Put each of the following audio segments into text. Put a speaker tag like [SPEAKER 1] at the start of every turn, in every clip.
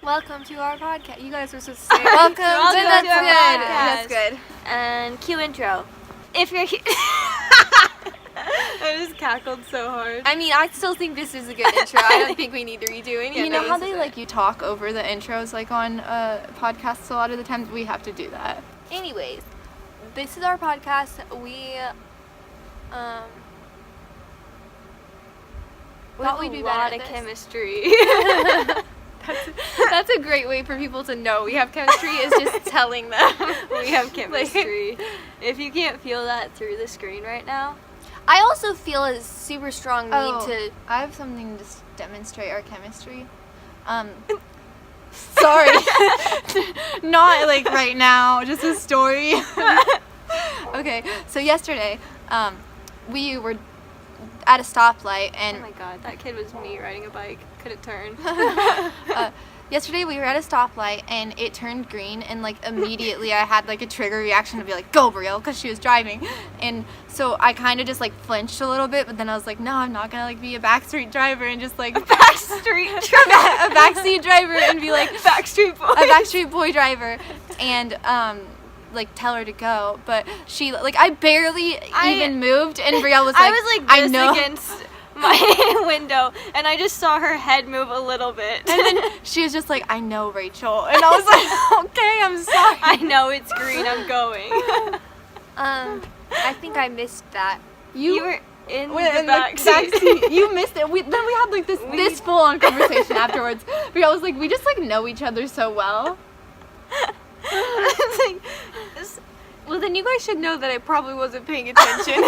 [SPEAKER 1] Welcome to our podcast. You guys were supposed to say welcome to
[SPEAKER 2] our podcast.
[SPEAKER 1] That's good.
[SPEAKER 2] And cue intro. If you're here... I just cackled so hard.
[SPEAKER 1] I mean, I still think this is a good intro. I don't think we need to redo anything.
[SPEAKER 3] You know how they you talk over the intros on podcasts a lot of the times? We have to do that.
[SPEAKER 1] Anyways, this is our podcast. We thought we'd be
[SPEAKER 2] a
[SPEAKER 1] better
[SPEAKER 2] lot
[SPEAKER 1] at
[SPEAKER 2] of
[SPEAKER 1] this.
[SPEAKER 2] chemistry.
[SPEAKER 1] That's a great way for people to know we have chemistry is just telling them.
[SPEAKER 2] We have chemistry. If you can't feel that through the screen right now.
[SPEAKER 1] I also feel a super strong need to...
[SPEAKER 3] I have something to demonstrate our chemistry. Sorry. Not right now, just a story. Okay, so yesterday, we were at a stoplight and...
[SPEAKER 2] Oh my god, that kid was me riding a bike. Couldn't turn.
[SPEAKER 3] Yesterday we were at a stoplight and it turned green and immediately I had a trigger reaction to be go Brielle, because she was driving, and so I kind of just flinched a little bit, but then I was no, I'm not gonna be a backstreet driver and just
[SPEAKER 2] a backstreet
[SPEAKER 3] a backseat driver and be
[SPEAKER 2] Backstreet Boy.
[SPEAKER 3] a Backstreet Boy driver and tell her to go, but she I barely even moved and Brielle was
[SPEAKER 2] I was
[SPEAKER 3] I know.
[SPEAKER 2] Against my window and I just saw her head move a little bit.
[SPEAKER 3] And then she was just I know, Rachel. And I was okay, I'm sorry.
[SPEAKER 2] I know it's green, I'm going.
[SPEAKER 1] I think I missed that.
[SPEAKER 2] You were in the back seat.
[SPEAKER 3] You missed it. Then we had this full on conversation afterwards. Brielle was we just know each other so well.
[SPEAKER 1] Well, then you guys should know that I probably wasn't paying attention.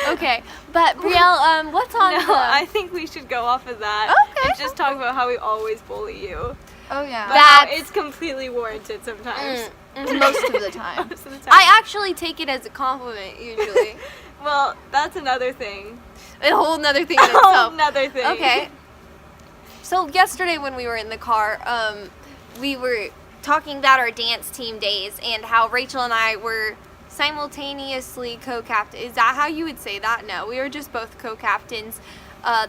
[SPEAKER 1] Okay, but Brielle, what's on
[SPEAKER 2] No, I think we should go off of that.
[SPEAKER 1] Okay.
[SPEAKER 2] And just talk about how we always bully you.
[SPEAKER 3] Oh yeah.
[SPEAKER 2] But how it's completely warranted sometimes.
[SPEAKER 3] Most of the time.
[SPEAKER 2] Most of the time.
[SPEAKER 1] I actually take it as a compliment usually.
[SPEAKER 2] Well, that's another thing.
[SPEAKER 1] A whole nother thing in
[SPEAKER 2] A whole
[SPEAKER 1] itself.
[SPEAKER 2] nother thing.
[SPEAKER 1] Okay. So yesterday when we were in the car, we were talking about our dance team days and how Rachel and I were simultaneously co-captain. Is that how you would say that? No, we were just both co-captains.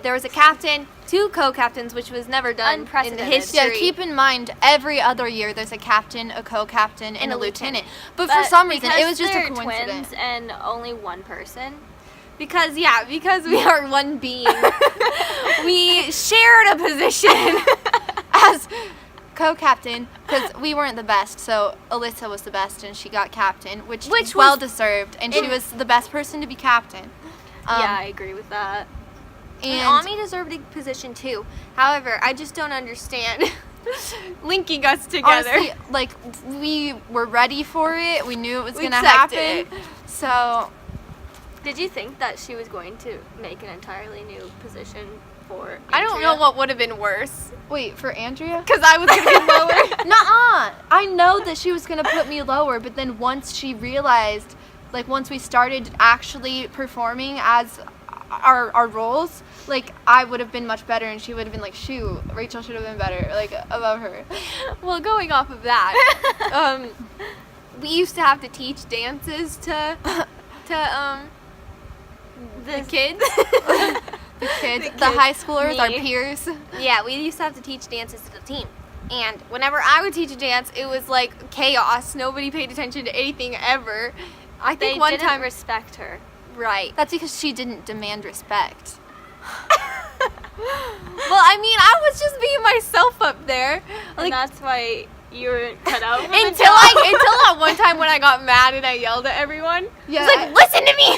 [SPEAKER 1] There was a captain, two co-captains, which was never done in the
[SPEAKER 2] Unprecedented.
[SPEAKER 1] history.
[SPEAKER 3] Yeah, keep in mind, every other year there's a captain, a co-captain, and a lieutenant. But for
[SPEAKER 2] But
[SPEAKER 3] some reason, it
[SPEAKER 2] because
[SPEAKER 3] was just a
[SPEAKER 2] they're
[SPEAKER 3] coincidence.
[SPEAKER 2] twins and only one person.
[SPEAKER 1] Because we are one being. We shared a position.
[SPEAKER 3] As co-captain, because we weren't the best, so Alyssa was the best and she got captain, which
[SPEAKER 1] was
[SPEAKER 3] well deserved, and she was the best person to be captain.
[SPEAKER 2] Yeah, I agree with that.
[SPEAKER 1] And Ami deserved a position too. However, I just don't understand linking us together.
[SPEAKER 3] honestly, we were ready for it. We knew it was
[SPEAKER 1] We
[SPEAKER 3] gonna
[SPEAKER 1] accepted
[SPEAKER 3] happen. So
[SPEAKER 2] Did you think that she was going to make an entirely new position for
[SPEAKER 1] I don't know
[SPEAKER 2] Andrea?
[SPEAKER 1] what would have been worse.
[SPEAKER 3] wait, for Andrea?
[SPEAKER 1] Because I was going to be lower.
[SPEAKER 3] Nuh-uh. I know that she was gonna put me lower, but then once she realized, once we started actually performing as our roles, I would have been much better, and she would have been shoot, Rachel should have been better, above her.
[SPEAKER 1] Well, going off of that, we used to have to teach dances to the kids.
[SPEAKER 3] The kids, the
[SPEAKER 2] kids,
[SPEAKER 3] high schoolers, our
[SPEAKER 2] me.
[SPEAKER 3] peers.
[SPEAKER 1] Yeah, we used to have to teach dances to the team. And whenever I would teach a dance, it was chaos. Nobody paid attention to anything ever. I think
[SPEAKER 2] They
[SPEAKER 1] one
[SPEAKER 2] didn't
[SPEAKER 1] time,
[SPEAKER 2] respect her.
[SPEAKER 1] right.
[SPEAKER 3] That's because she didn't demand respect.
[SPEAKER 1] Well, I mean, I was just being myself up there.
[SPEAKER 2] And that's why you were cut out for the
[SPEAKER 1] Until
[SPEAKER 2] job.
[SPEAKER 1] until that one time when I got mad and I yelled at everyone.
[SPEAKER 3] Yeah,
[SPEAKER 1] I was listen to me.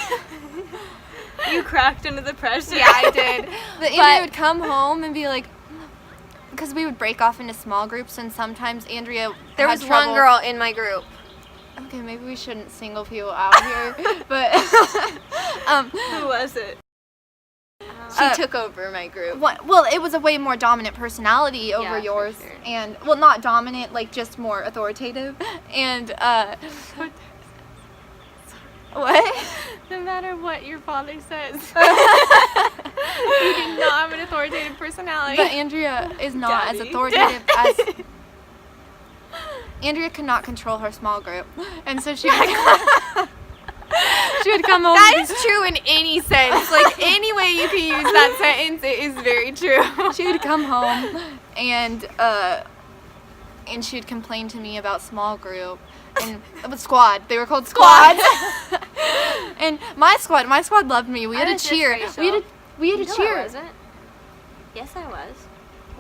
[SPEAKER 2] You cracked under the pressure.
[SPEAKER 1] Yeah, I did.
[SPEAKER 3] But Andrea would come home and be because we would break off into small groups, and sometimes Andrea
[SPEAKER 1] There
[SPEAKER 3] had
[SPEAKER 1] was
[SPEAKER 3] trouble.
[SPEAKER 1] one girl in my group.
[SPEAKER 3] Okay, maybe we shouldn't single people out here, but
[SPEAKER 2] Who was it?
[SPEAKER 1] She took over my group.
[SPEAKER 3] well, it was a way more dominant personality over
[SPEAKER 2] Yeah, for
[SPEAKER 3] yours,
[SPEAKER 2] sure.
[SPEAKER 3] and not dominant, just more authoritative, and what?
[SPEAKER 1] No matter what your father says, you do not have an authoritative personality.
[SPEAKER 3] But Andrea is not as
[SPEAKER 2] Daddy.
[SPEAKER 3] authoritative as. Andrea could not control her small group, and so she would come home.
[SPEAKER 1] That is true in any sense. Any way you can use that sentence, it is very true.
[SPEAKER 3] She would come home and and she would complain to me about small group and squad. They were called squads. And my squad loved me. We had a cheer. We had a cheer.
[SPEAKER 2] I wasn't. Yes, I was.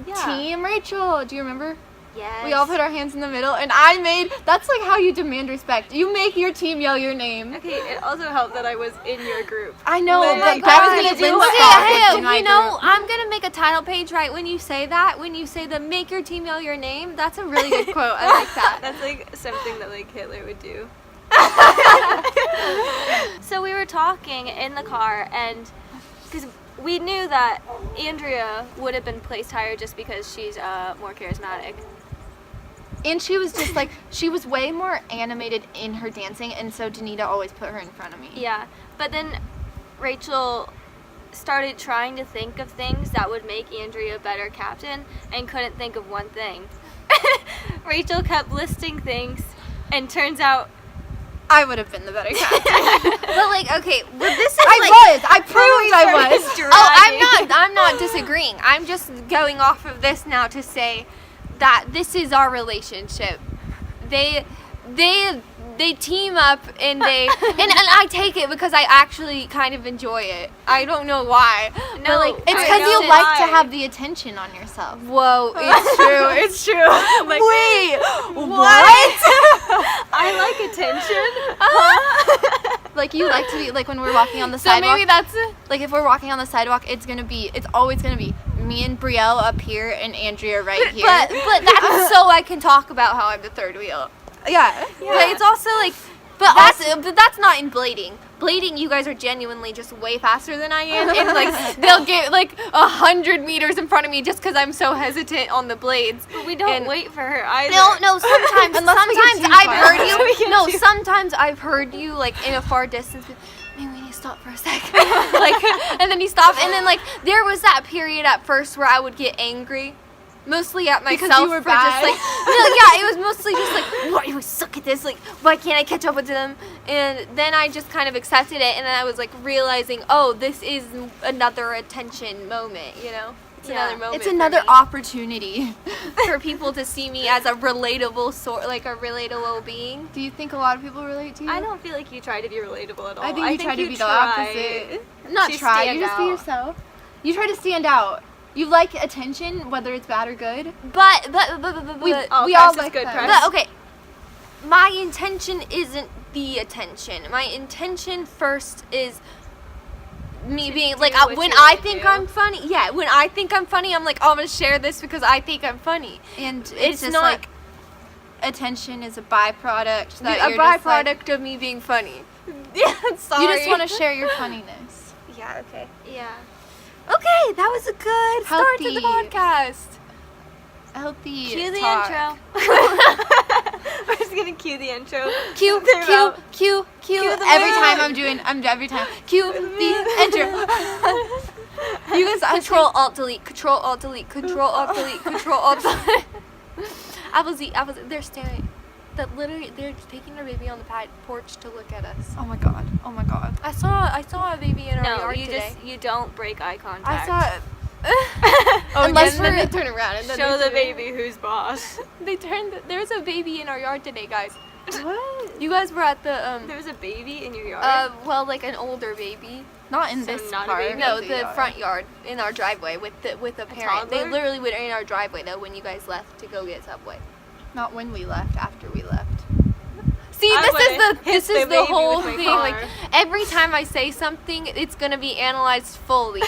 [SPEAKER 2] Yeah.
[SPEAKER 3] Team Rachel. Do you remember?
[SPEAKER 2] Yes.
[SPEAKER 3] We all put our hands in the middle, and that's like how you demand respect. You make your team yell your name.
[SPEAKER 2] Okay, it also helped that I was in your group.
[SPEAKER 3] I know,
[SPEAKER 2] Oh my
[SPEAKER 3] but
[SPEAKER 2] God.
[SPEAKER 3] that was gonna
[SPEAKER 2] Lindsay,
[SPEAKER 3] win
[SPEAKER 2] what
[SPEAKER 3] spot
[SPEAKER 1] Hey,
[SPEAKER 3] in my
[SPEAKER 1] you know,
[SPEAKER 3] group.
[SPEAKER 1] I'm gonna make a title page right when you say that. When you say the make your team yell your name, that's a really good quote. I like that.
[SPEAKER 2] That's like something that like Hitler would do. So we were talking in the car, and because we knew that Andrea would have been placed higher just because she's more charismatic.
[SPEAKER 3] And she was just like, she was way more animated in her dancing, and so Danita always put her in front of me.
[SPEAKER 2] Yeah, but then Rachel started trying to think of things that would make Andrea a better captain and couldn't think of one thing. Rachel kept listing things, and turns out
[SPEAKER 3] I would have been the better captain.
[SPEAKER 1] But like, okay, well, this is
[SPEAKER 3] I proved I was.
[SPEAKER 1] Oh, I'm not disagreeing. I'm just going off of this now to say that this is our relationship. They team up and they and I take it because I actually kind of enjoy it. I don't know why.
[SPEAKER 2] No,
[SPEAKER 1] but like,
[SPEAKER 3] It's
[SPEAKER 2] I
[SPEAKER 3] because
[SPEAKER 2] know
[SPEAKER 3] you
[SPEAKER 2] why.
[SPEAKER 3] like to have the attention on yourself.
[SPEAKER 1] whoa, it's true. It's true.
[SPEAKER 2] Like,
[SPEAKER 3] Wait,
[SPEAKER 2] what? I like attention.
[SPEAKER 3] Like you like to be like when we're walking on the
[SPEAKER 1] So
[SPEAKER 3] sidewalk.
[SPEAKER 1] maybe that's it.
[SPEAKER 3] Like if we're walking on the sidewalk, it's always gonna be me and Brielle up here and Andrea right here.
[SPEAKER 1] But that's so I can talk about how I'm the third wheel.
[SPEAKER 3] yeah.
[SPEAKER 1] But it's also like, but that's not in blading. Blading, you guys are genuinely just way faster than I am, and like they'll get like 100 meters in front of me just because I'm so hesitant on the blades.
[SPEAKER 2] But we don't wait for her either.
[SPEAKER 1] No. Sometimes,
[SPEAKER 3] Unless we get
[SPEAKER 1] sometimes
[SPEAKER 3] too
[SPEAKER 1] I've
[SPEAKER 3] far.
[SPEAKER 1] heard
[SPEAKER 2] Unless we
[SPEAKER 1] you.
[SPEAKER 2] get
[SPEAKER 1] No,
[SPEAKER 2] too-
[SPEAKER 1] sometimes I've heard you like in a far distance. Maybe we need to stop for a second. Like, and then you stop, and then like there was that period at first where I would get angry. Mostly at myself
[SPEAKER 3] Because you were
[SPEAKER 1] for just
[SPEAKER 3] bad.
[SPEAKER 1] like yeah, it was mostly just like why do I suck at this? Like why can't I catch up with them? And then I just kind of accepted it, and then I was like realizing, oh, this is another attention moment, you know? It's
[SPEAKER 2] Yeah.
[SPEAKER 1] another moment.
[SPEAKER 3] It's
[SPEAKER 1] for
[SPEAKER 3] another
[SPEAKER 1] me.
[SPEAKER 3] opportunity.
[SPEAKER 1] For people to see me as a relatable like a relatable being.
[SPEAKER 3] Do you think a lot of people relate to you?
[SPEAKER 2] I don't feel like you try to be relatable at all.
[SPEAKER 3] I think you try to be the
[SPEAKER 2] try
[SPEAKER 3] opposite. Not
[SPEAKER 2] to
[SPEAKER 3] try.
[SPEAKER 2] stand
[SPEAKER 3] You just be
[SPEAKER 2] out.
[SPEAKER 3] yourself. You try to stand out. You like attention, whether it's bad or good.
[SPEAKER 1] But
[SPEAKER 3] We
[SPEAKER 2] Oh,
[SPEAKER 3] we
[SPEAKER 2] press
[SPEAKER 3] all
[SPEAKER 2] is
[SPEAKER 3] like
[SPEAKER 2] good,
[SPEAKER 3] that.
[SPEAKER 2] press.
[SPEAKER 1] but okay. My intention isn't the attention. My intention first is me
[SPEAKER 2] To
[SPEAKER 1] being
[SPEAKER 2] do
[SPEAKER 1] like
[SPEAKER 2] what
[SPEAKER 1] when
[SPEAKER 2] you
[SPEAKER 1] I
[SPEAKER 2] wanna
[SPEAKER 1] think
[SPEAKER 2] do.
[SPEAKER 1] I'm funny. Yeah, when I think I'm funny, I'm like, oh, I'm gonna share this because I think I'm funny.
[SPEAKER 3] And it's
[SPEAKER 1] It's
[SPEAKER 3] just
[SPEAKER 1] not
[SPEAKER 3] like attention is a byproduct. That
[SPEAKER 1] a
[SPEAKER 3] you're just, like-
[SPEAKER 1] byproduct of me being funny. Yeah, sorry.
[SPEAKER 3] you just want to share your funniness.
[SPEAKER 1] Yeah. Okay.
[SPEAKER 2] Yeah.
[SPEAKER 1] Okay, that was a good start to the
[SPEAKER 3] Healthy.
[SPEAKER 1] podcast.
[SPEAKER 3] Healthy.
[SPEAKER 2] Cue the
[SPEAKER 3] talk.
[SPEAKER 2] intro. We're just gonna cue the intro.
[SPEAKER 1] Cue.
[SPEAKER 2] Throughout.
[SPEAKER 1] Cue.
[SPEAKER 3] Every time every time. Cue the intro. You guys,
[SPEAKER 1] Control Alt Delete. Control Alt Delete. Control Alt Delete. Control Alt Delete. Apple Z. They're staring. That literally, they're taking their baby on the porch to look at us.
[SPEAKER 3] Oh my god. Oh my god.
[SPEAKER 1] I saw a baby in our
[SPEAKER 2] No,
[SPEAKER 1] yard
[SPEAKER 2] you
[SPEAKER 1] today.
[SPEAKER 2] you don't break eye
[SPEAKER 1] I
[SPEAKER 2] contact.
[SPEAKER 1] saw it.
[SPEAKER 3] Unless
[SPEAKER 1] and then
[SPEAKER 3] we're-
[SPEAKER 1] they turn around and then
[SPEAKER 2] Show
[SPEAKER 1] they
[SPEAKER 2] the
[SPEAKER 1] turn-
[SPEAKER 2] baby who's boss.
[SPEAKER 1] They turned. There's a baby in our yard today, guys.
[SPEAKER 3] What?
[SPEAKER 1] You guys were at the
[SPEAKER 2] There was a baby in your yard.
[SPEAKER 1] well, like an older baby.
[SPEAKER 3] Not in
[SPEAKER 2] So
[SPEAKER 3] this
[SPEAKER 2] not a
[SPEAKER 3] part.
[SPEAKER 2] baby?
[SPEAKER 1] No,
[SPEAKER 3] of
[SPEAKER 1] the
[SPEAKER 3] yard.
[SPEAKER 1] front yard in our driveway with a parent. They
[SPEAKER 2] toddler?
[SPEAKER 1] literally were in our driveway though when you guys left to go get Subway.
[SPEAKER 3] Not when we left. After we left.
[SPEAKER 1] See,
[SPEAKER 2] I would've hit
[SPEAKER 1] this
[SPEAKER 2] the
[SPEAKER 1] is the
[SPEAKER 2] baby
[SPEAKER 1] whole
[SPEAKER 2] with my
[SPEAKER 1] thing.
[SPEAKER 2] car.
[SPEAKER 1] Like every time I say something, it's gonna be analyzed fully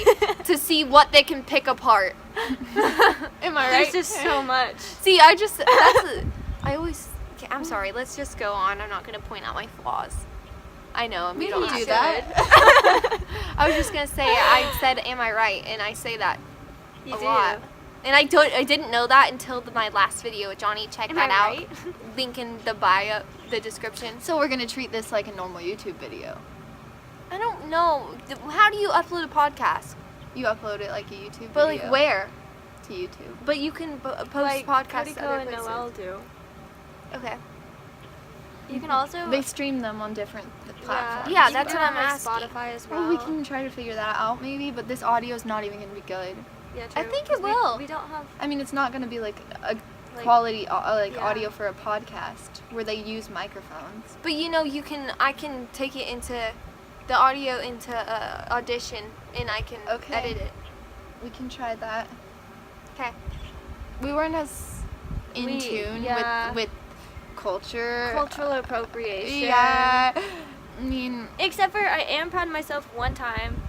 [SPEAKER 1] to see what they can pick apart. Am I right?
[SPEAKER 2] There's just so much.
[SPEAKER 1] See, I always. Okay, I'm sorry. Let's just go on. I'm not gonna point out my flaws. I know. I mean,
[SPEAKER 3] We
[SPEAKER 1] you don't
[SPEAKER 3] can
[SPEAKER 1] have
[SPEAKER 3] do
[SPEAKER 1] to.
[SPEAKER 3] that.
[SPEAKER 1] I was just gonna say. I said, "Am I right?" And I say that
[SPEAKER 2] You
[SPEAKER 1] a
[SPEAKER 2] do.
[SPEAKER 1] lot. And I didn't know that until my last video with Johnny. Check
[SPEAKER 2] Am
[SPEAKER 1] that
[SPEAKER 2] I
[SPEAKER 1] out.
[SPEAKER 2] right?
[SPEAKER 1] Link in the bio, the description.
[SPEAKER 3] So we're gonna treat this like a normal YouTube video.
[SPEAKER 1] I don't know. How do you upload a podcast?
[SPEAKER 3] You upload it like a YouTube
[SPEAKER 1] But
[SPEAKER 3] video.
[SPEAKER 1] like where?
[SPEAKER 3] To YouTube.
[SPEAKER 1] But you can post
[SPEAKER 2] Like
[SPEAKER 1] podcasts
[SPEAKER 2] Codico
[SPEAKER 1] other
[SPEAKER 2] and
[SPEAKER 1] places.
[SPEAKER 2] Noel do.
[SPEAKER 1] Okay.
[SPEAKER 2] You can also.
[SPEAKER 3] They stream them on different platforms.
[SPEAKER 1] Yeah,
[SPEAKER 2] you
[SPEAKER 1] that's
[SPEAKER 2] can
[SPEAKER 1] what
[SPEAKER 2] do
[SPEAKER 1] I'm
[SPEAKER 2] it on,
[SPEAKER 1] asking.
[SPEAKER 2] Spotify as well.
[SPEAKER 3] Well, we can try to figure that out maybe, but this audio is not even gonna be good.
[SPEAKER 2] Yeah,
[SPEAKER 1] I
[SPEAKER 2] true,
[SPEAKER 1] think it
[SPEAKER 2] 'cause
[SPEAKER 1] will.
[SPEAKER 2] We don't have
[SPEAKER 3] I mean, it's not gonna be like a quality
[SPEAKER 2] yeah.
[SPEAKER 3] audio for a podcast where they use microphones.
[SPEAKER 1] But I can take it into the audio into Audition, and I can
[SPEAKER 3] Okay.
[SPEAKER 1] edit it.
[SPEAKER 3] We can try that.
[SPEAKER 1] Okay.
[SPEAKER 3] We weren't as in tune with culture.
[SPEAKER 2] Cultural appropriation.
[SPEAKER 3] Yeah. I mean,
[SPEAKER 2] Except for I am proud of myself one time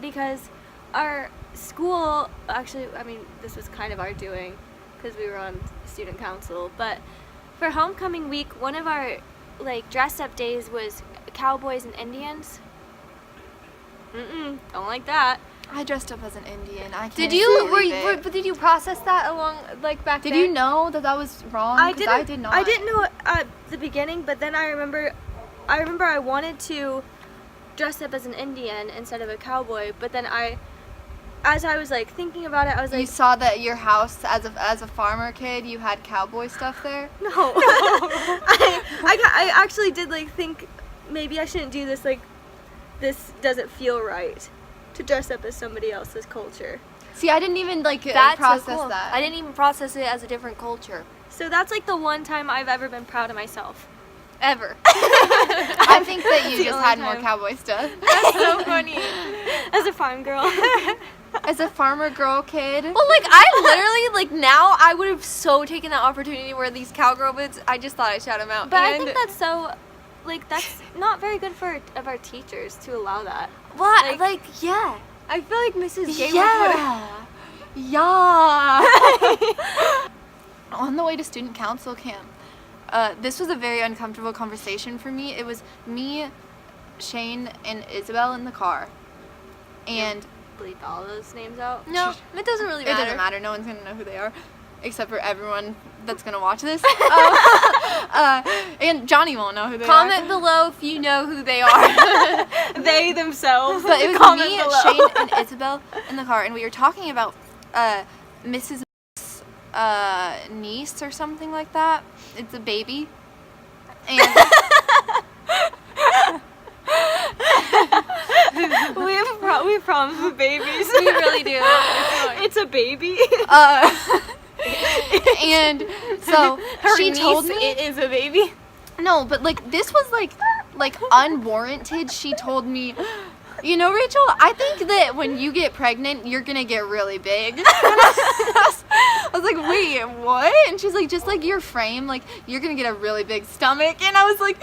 [SPEAKER 2] because our school, actually, I mean, this was kind of our doing because we were on student council, but for homecoming week, one of our like dress up days was cowboys and Indians. Don't like that.
[SPEAKER 3] I dressed up as an Indian. I can't
[SPEAKER 1] Did you
[SPEAKER 3] believe it.
[SPEAKER 1] but did you process that along like back
[SPEAKER 3] Did
[SPEAKER 1] then?
[SPEAKER 3] you know that was wrong?
[SPEAKER 2] I
[SPEAKER 3] 'Cause
[SPEAKER 2] didn't.
[SPEAKER 3] I did not.
[SPEAKER 2] I didn't know at the beginning, but then I remember I wanted to dress up as an Indian instead of a cowboy, but then as I was like thinking about it, I was
[SPEAKER 3] You
[SPEAKER 2] like,
[SPEAKER 3] saw that your house as a farmer kid, you had cowboy stuff there.
[SPEAKER 2] no. I actually did like think maybe I shouldn't do this. Like, this doesn't feel right to dress up as somebody else's culture.
[SPEAKER 3] See, I didn't even
[SPEAKER 1] That's
[SPEAKER 3] process
[SPEAKER 1] so cool.
[SPEAKER 3] that.
[SPEAKER 1] I didn't even process it as a different culture.
[SPEAKER 2] So that's like the one time I've ever been proud of myself.
[SPEAKER 1] Ever.
[SPEAKER 3] I think that you
[SPEAKER 2] The
[SPEAKER 3] just
[SPEAKER 2] only
[SPEAKER 3] had more
[SPEAKER 2] time.
[SPEAKER 3] cowboy stuff.
[SPEAKER 1] That's so funny.
[SPEAKER 2] As a farm girl.
[SPEAKER 3] As a farmer girl kid.
[SPEAKER 1] Well, like, I literally, like, now I would have so taken that opportunity to wear these cowgirl boots. I just thought I'd shout them out.
[SPEAKER 2] But I
[SPEAKER 1] And-
[SPEAKER 2] think that's so, like, that's not very good of our teachers to allow that.
[SPEAKER 1] What?
[SPEAKER 2] like-
[SPEAKER 1] Yeah. I feel like Mrs. Gamer
[SPEAKER 3] Yeah. On the way to student council camp, this was a very uncomfortable conversation for me. It was me, Shane, and Isabel in the car. And
[SPEAKER 2] Bleep all those names out.
[SPEAKER 1] No, it doesn't really
[SPEAKER 3] it
[SPEAKER 1] matter.
[SPEAKER 3] doesn't matter. No one's going to know who they are, except for everyone that's going to watch this. And Johnny won't know who they are.
[SPEAKER 1] Comment below if you know who they are.
[SPEAKER 2] They themselves.
[SPEAKER 3] But it was
[SPEAKER 2] Comment
[SPEAKER 3] me,
[SPEAKER 2] below.
[SPEAKER 3] Shane, and Isabel in the car, and we were talking about Mrs. Niece or something like that. It's a baby. And
[SPEAKER 2] we have problems with babies.
[SPEAKER 1] We really do.
[SPEAKER 2] It's a baby.
[SPEAKER 3] and so
[SPEAKER 1] Her
[SPEAKER 3] she
[SPEAKER 1] niece,
[SPEAKER 3] told me
[SPEAKER 1] it is a baby.
[SPEAKER 3] no, but like this was like unwarranted. She told me, you know, Rachel, I think that when you get pregnant, you're gonna get really big. And I was like, wait, what? And she's like, just like your frame, like you're gonna get a really big stomach. And I was like,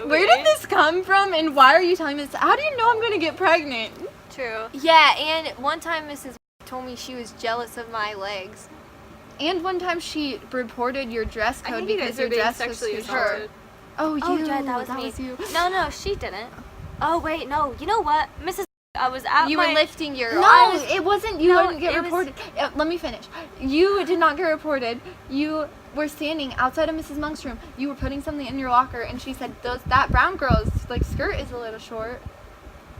[SPEAKER 3] where did this come from? And why are you telling me this? How do you know I'm gonna get pregnant?
[SPEAKER 2] True.
[SPEAKER 1] Yeah, and one time Mrs. told me she was jealous of my legs.
[SPEAKER 3] And one time she reported your dress
[SPEAKER 2] I
[SPEAKER 3] code
[SPEAKER 2] think you
[SPEAKER 3] because
[SPEAKER 2] guys
[SPEAKER 3] your
[SPEAKER 2] are being
[SPEAKER 3] dress was
[SPEAKER 2] sexually
[SPEAKER 3] too short.
[SPEAKER 2] assaulted.
[SPEAKER 3] Oh, you.
[SPEAKER 2] Oh, Jed, that was me.
[SPEAKER 3] you.
[SPEAKER 2] No, she didn't. Oh, wait, no. You know what? Mrs. I was at
[SPEAKER 1] You
[SPEAKER 2] my...
[SPEAKER 1] were lifting your
[SPEAKER 3] No,
[SPEAKER 1] arms.
[SPEAKER 3] it wasn't. You
[SPEAKER 2] No,
[SPEAKER 3] didn't get
[SPEAKER 2] it was-
[SPEAKER 3] reported. Let me finish. You did not get reported. You were standing outside of Mrs. Monk's room. You were putting something in your locker, and she said, that brown girl's like skirt is a little short.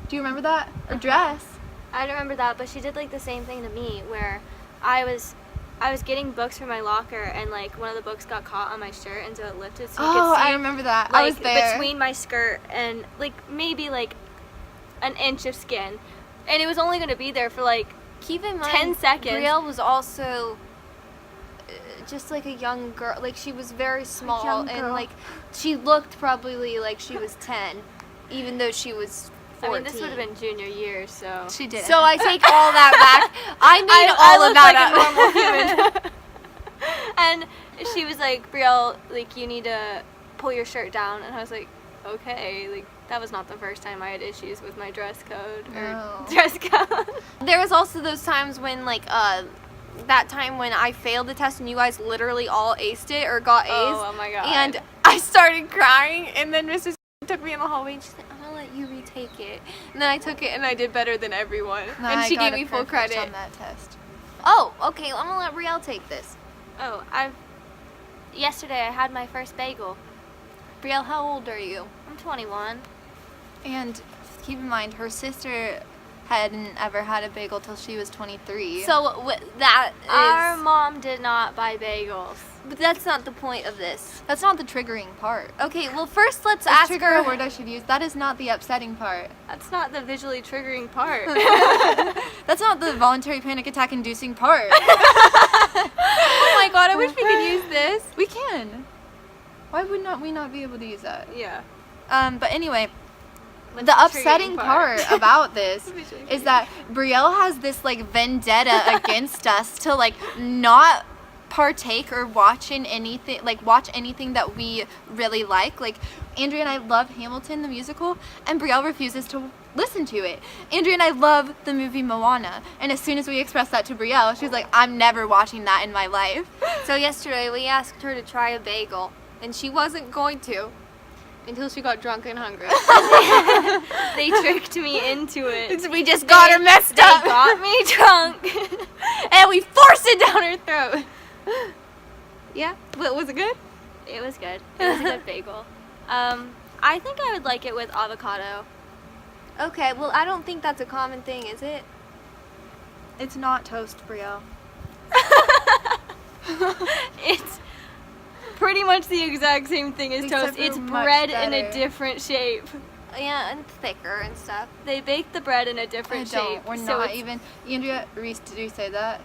[SPEAKER 3] Do you remember that? Or dress?
[SPEAKER 2] I don't remember that, but she did like the same thing to me where I was getting books from my locker and like one of the books got caught on my shirt and so it lifted so you
[SPEAKER 3] Oh,
[SPEAKER 2] could see
[SPEAKER 3] I remember that.
[SPEAKER 2] like
[SPEAKER 3] I was there.
[SPEAKER 2] between my skirt and like maybe like an inch of skin. And it was only going to be there for like
[SPEAKER 1] Keep in mind,
[SPEAKER 2] 10 seconds.
[SPEAKER 1] Brielle was also just like a young girl. Like, she was very small,
[SPEAKER 3] young
[SPEAKER 1] and
[SPEAKER 3] girl.
[SPEAKER 1] like she looked probably like she was 10, even though she was 14.
[SPEAKER 2] I mean, this would have been junior year, so
[SPEAKER 3] She did.
[SPEAKER 1] So I take all that back. I made all of
[SPEAKER 2] look
[SPEAKER 1] that
[SPEAKER 2] like
[SPEAKER 1] up.
[SPEAKER 2] a normal human. And she was like, Brielle, like, you need to pull your shirt down. And I was like, okay. Like, that was not the first time I had issues with my dress code or
[SPEAKER 3] No.
[SPEAKER 2] dress code.
[SPEAKER 1] There was also those times when like that time when I failed the test and you guys literally all aced it or got A's.
[SPEAKER 2] Oh my god.
[SPEAKER 1] And I started crying, and then Mrs. took me in the hallway and she said, I'm gonna let you retake it. And then I took it and I did better than everyone.
[SPEAKER 3] No,
[SPEAKER 1] and
[SPEAKER 3] I
[SPEAKER 1] she
[SPEAKER 3] got
[SPEAKER 1] gave
[SPEAKER 3] a
[SPEAKER 1] me full
[SPEAKER 3] perfect
[SPEAKER 1] credit.
[SPEAKER 3] on that test.
[SPEAKER 1] Oh, okay, I'm gonna let Brielle take this.
[SPEAKER 2] Oh, yesterday I had my first bagel.
[SPEAKER 1] Brielle, how old are you?
[SPEAKER 2] I'm 21.
[SPEAKER 3] And keep in mind, her sister hadn't ever had a bagel till she was 23.
[SPEAKER 1] So that is...
[SPEAKER 2] Our mom did not buy bagels.
[SPEAKER 1] But that's not the point of this.
[SPEAKER 3] that's not the triggering part.
[SPEAKER 1] Okay, well first let's
[SPEAKER 3] Is
[SPEAKER 1] ask
[SPEAKER 3] trigger
[SPEAKER 1] her...
[SPEAKER 3] a word I should use? That is not the upsetting part.
[SPEAKER 2] That's not the visually triggering part.
[SPEAKER 3] That's not the voluntary panic attack inducing part.
[SPEAKER 1] Oh my god, I wish we could use this.
[SPEAKER 3] We can. Why would we not be able to use that?
[SPEAKER 2] Yeah.
[SPEAKER 3] But anyway,
[SPEAKER 2] What's
[SPEAKER 3] the
[SPEAKER 2] the
[SPEAKER 3] upsetting
[SPEAKER 2] triggering
[SPEAKER 3] part
[SPEAKER 2] part?
[SPEAKER 3] about this
[SPEAKER 2] Let me show you.
[SPEAKER 3] is that Brielle has this like vendetta against us to like not partake or watch anything that we really like. Like Andrea and I love Hamilton the musical, and Brielle refuses to listen to it. Andrea and I love the movie Moana, and as soon as we expressed that to Brielle, she's like, I'm never watching that in my life.
[SPEAKER 1] So yesterday we asked her to try a bagel, and she wasn't going to until she got drunk and hungry.
[SPEAKER 2] They tricked me into it.
[SPEAKER 1] We just got her messed
[SPEAKER 2] They
[SPEAKER 1] up.
[SPEAKER 2] got me drunk.
[SPEAKER 1] And we forced it down her throat. Yeah? Was it good?
[SPEAKER 2] It was good. It was a good bagel. I think I would like it with avocado.
[SPEAKER 1] Okay, well, I don't think that's a common thing, is it?
[SPEAKER 3] It's not toast, Brielle.
[SPEAKER 2] It's pretty much the exact same thing as
[SPEAKER 3] Except
[SPEAKER 2] toast.
[SPEAKER 3] for
[SPEAKER 2] It's
[SPEAKER 3] much
[SPEAKER 2] bread in
[SPEAKER 3] better.
[SPEAKER 2] a different shape.
[SPEAKER 1] Yeah, and thicker and stuff.
[SPEAKER 2] They bake the bread in a
[SPEAKER 3] I
[SPEAKER 2] different
[SPEAKER 3] don't.
[SPEAKER 2] shape.
[SPEAKER 3] We're
[SPEAKER 2] so
[SPEAKER 3] not
[SPEAKER 2] it's-
[SPEAKER 3] even. Andrea, Reese, did you say that?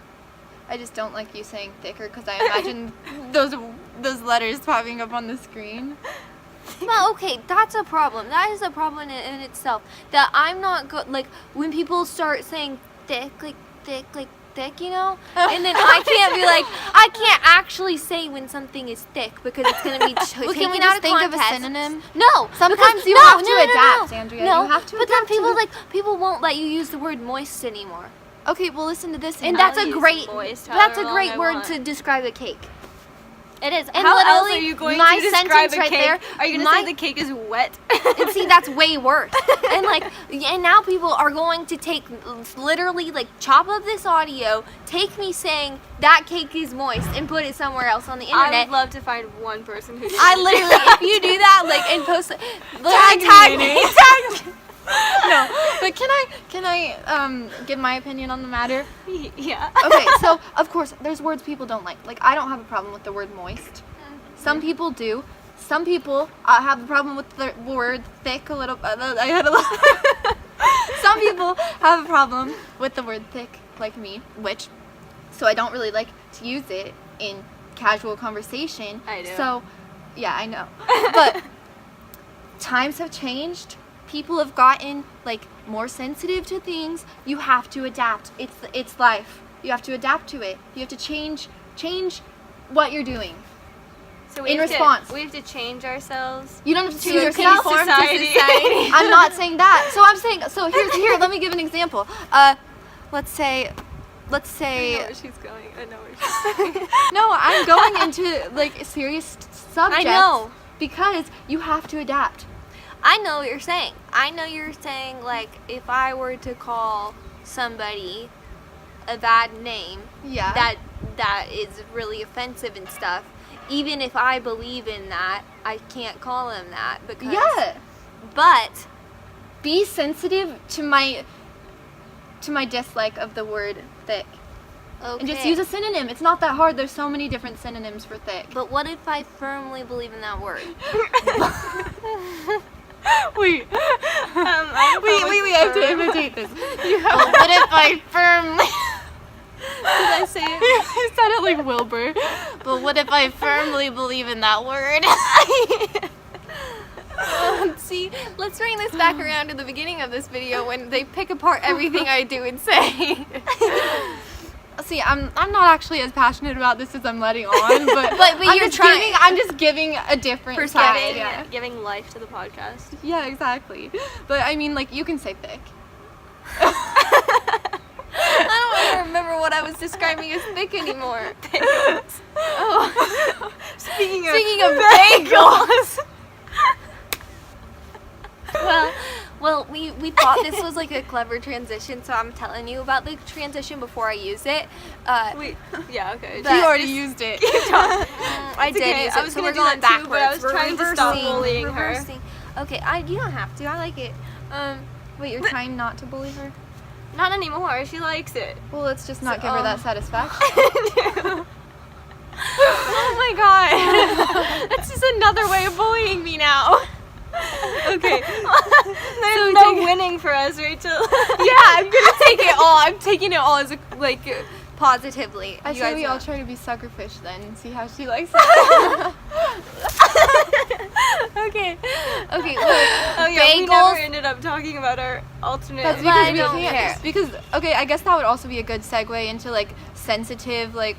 [SPEAKER 3] I just don't like you saying thicker because I imagine those letters popping up on the screen.
[SPEAKER 1] Well, okay, that's a problem. That is a problem in itself. That I'm not good. Like, when people start saying thick, you know? And then I can't be like, I can't actually say when something is thick because it's going to be
[SPEAKER 3] Well,
[SPEAKER 1] taken
[SPEAKER 3] can we
[SPEAKER 1] out
[SPEAKER 3] just
[SPEAKER 1] of
[SPEAKER 3] think of a
[SPEAKER 1] context.
[SPEAKER 3] synonym?
[SPEAKER 1] No.
[SPEAKER 3] Sometimes
[SPEAKER 1] because-
[SPEAKER 3] you
[SPEAKER 1] no,
[SPEAKER 3] have to
[SPEAKER 1] no, no, no,
[SPEAKER 3] adapt,
[SPEAKER 1] no.
[SPEAKER 3] Andrea.
[SPEAKER 1] No,
[SPEAKER 3] You have to
[SPEAKER 1] but then
[SPEAKER 3] adapt to
[SPEAKER 1] people won't let you use the word moist anymore.
[SPEAKER 3] Okay, well listen to this.
[SPEAKER 1] And
[SPEAKER 3] Andrea.
[SPEAKER 1] that's a
[SPEAKER 2] use
[SPEAKER 1] great
[SPEAKER 2] moist
[SPEAKER 1] that's a
[SPEAKER 2] however
[SPEAKER 1] great
[SPEAKER 2] long I
[SPEAKER 1] word
[SPEAKER 2] want.
[SPEAKER 1] to describe a cake.
[SPEAKER 2] It is.
[SPEAKER 1] And
[SPEAKER 2] How else
[SPEAKER 1] literally,
[SPEAKER 2] are you going
[SPEAKER 1] my
[SPEAKER 2] to describe
[SPEAKER 1] sentence
[SPEAKER 2] a
[SPEAKER 1] right
[SPEAKER 2] cake?
[SPEAKER 1] there,
[SPEAKER 2] Are you going to
[SPEAKER 1] my-
[SPEAKER 2] say the cake is wet?
[SPEAKER 1] And see, that's way worse. And now people are going to take literally like chop up this audio, take me saying that cake is moist, and put it somewhere else on the
[SPEAKER 2] I
[SPEAKER 1] internet.
[SPEAKER 2] would love to find one person who.
[SPEAKER 1] I literally, if you do that, like, and post it,
[SPEAKER 3] Tag
[SPEAKER 1] tag
[SPEAKER 3] me.
[SPEAKER 1] me, tag me.
[SPEAKER 3] No, but can I give my opinion on the matter?
[SPEAKER 2] Yeah.
[SPEAKER 3] Okay, so of course there's words people don't like. Like I don't have a problem with the word moist. Some people do. Some people have a problem with the word thick. A little. I had a little. Some people have a problem with the word thick, like me, so I don't really like to use it in casual conversation.
[SPEAKER 2] I do.
[SPEAKER 3] So, yeah, I know. But times have changed. People have gotten like more sensitive to things. You have to adapt. It's life. You have to adapt to it. You have to change what you're doing.
[SPEAKER 2] So
[SPEAKER 3] in
[SPEAKER 2] have
[SPEAKER 3] response.
[SPEAKER 2] we have to change ourselves.
[SPEAKER 3] You don't have to change
[SPEAKER 2] To
[SPEAKER 3] yourself.
[SPEAKER 2] conform to society.
[SPEAKER 3] I'm not saying that. So I'm saying. So here. Let me give an example. Let's say.
[SPEAKER 2] I know where she's going. I know where she's going.
[SPEAKER 3] No, I'm going into like serious subjects.
[SPEAKER 1] I know.
[SPEAKER 3] Because you have to adapt.
[SPEAKER 1] I know what you're saying. I know you're saying, like, if I were to call somebody a bad name,
[SPEAKER 3] Yeah.
[SPEAKER 1] that is really offensive and stuff, even if I believe in that, I can't call them that because...
[SPEAKER 3] Yeah.
[SPEAKER 1] But...
[SPEAKER 3] Be sensitive to my dislike of the word thick.
[SPEAKER 1] Okay.
[SPEAKER 3] And just use a synonym. It's not that hard. There's so many different synonyms for thick.
[SPEAKER 1] But what if I firmly believe in that word?
[SPEAKER 3] Wait.
[SPEAKER 2] I
[SPEAKER 3] have to imitate this. Well, what if I firmly...
[SPEAKER 1] Did I say it?
[SPEAKER 3] I sounded like Wilbur. But what if I firmly believe in that word?
[SPEAKER 1] See, let's bring this back around to the beginning of this video when they pick apart everything I do and say.
[SPEAKER 3] See, I'm not actually as passionate about this as I'm letting on, but
[SPEAKER 1] But you're trying.
[SPEAKER 3] I'm just giving a different
[SPEAKER 1] Perspective.
[SPEAKER 3] side. Yeah.
[SPEAKER 2] Giving life to the podcast.
[SPEAKER 3] Yeah, exactly. But I mean, like, you can say thick.
[SPEAKER 1] I don't even remember what I was describing as thick anymore. Oh.
[SPEAKER 2] Speaking
[SPEAKER 1] Speaking of bagels. Well, we thought this was like a clever transition, so I'm telling you about the transition before I use it.
[SPEAKER 2] Wait. Yeah. Okay.
[SPEAKER 1] But-
[SPEAKER 3] You already used it.
[SPEAKER 1] I did
[SPEAKER 2] okay.
[SPEAKER 1] use it.
[SPEAKER 2] I was
[SPEAKER 1] so
[SPEAKER 2] gonna
[SPEAKER 1] we're
[SPEAKER 2] do
[SPEAKER 1] going
[SPEAKER 2] that too,
[SPEAKER 1] backwards.
[SPEAKER 2] but I was
[SPEAKER 1] We're
[SPEAKER 2] trying to stop
[SPEAKER 1] reversing,
[SPEAKER 2] bullying her.
[SPEAKER 1] reversing. Okay, you don't have to. I like it.
[SPEAKER 3] Wait, you're trying not to bully her?
[SPEAKER 2] Not anymore. She likes it.
[SPEAKER 3] Well, let's just not give her that satisfaction.
[SPEAKER 1] Oh my god. That's just another way of bullying me now.
[SPEAKER 2] Okay. There's
[SPEAKER 1] So
[SPEAKER 2] no
[SPEAKER 1] take it-
[SPEAKER 2] winning for us, Rachel.
[SPEAKER 1] Yeah, I'm gonna take it all. I'm taking it all as a positively.
[SPEAKER 3] I
[SPEAKER 1] You
[SPEAKER 3] say
[SPEAKER 1] guys
[SPEAKER 3] we all
[SPEAKER 1] know.
[SPEAKER 3] try to be suckerfish then and see how she likes it.
[SPEAKER 1] Okay. Okay.
[SPEAKER 2] Oh yeah, we never
[SPEAKER 1] Bagels.
[SPEAKER 2] ended up talking about our alternate.
[SPEAKER 3] That's
[SPEAKER 1] But I
[SPEAKER 3] because we
[SPEAKER 1] don't
[SPEAKER 3] can't.
[SPEAKER 1] care.
[SPEAKER 3] Because okay, I guess that would also be a good segue into like sensitive, like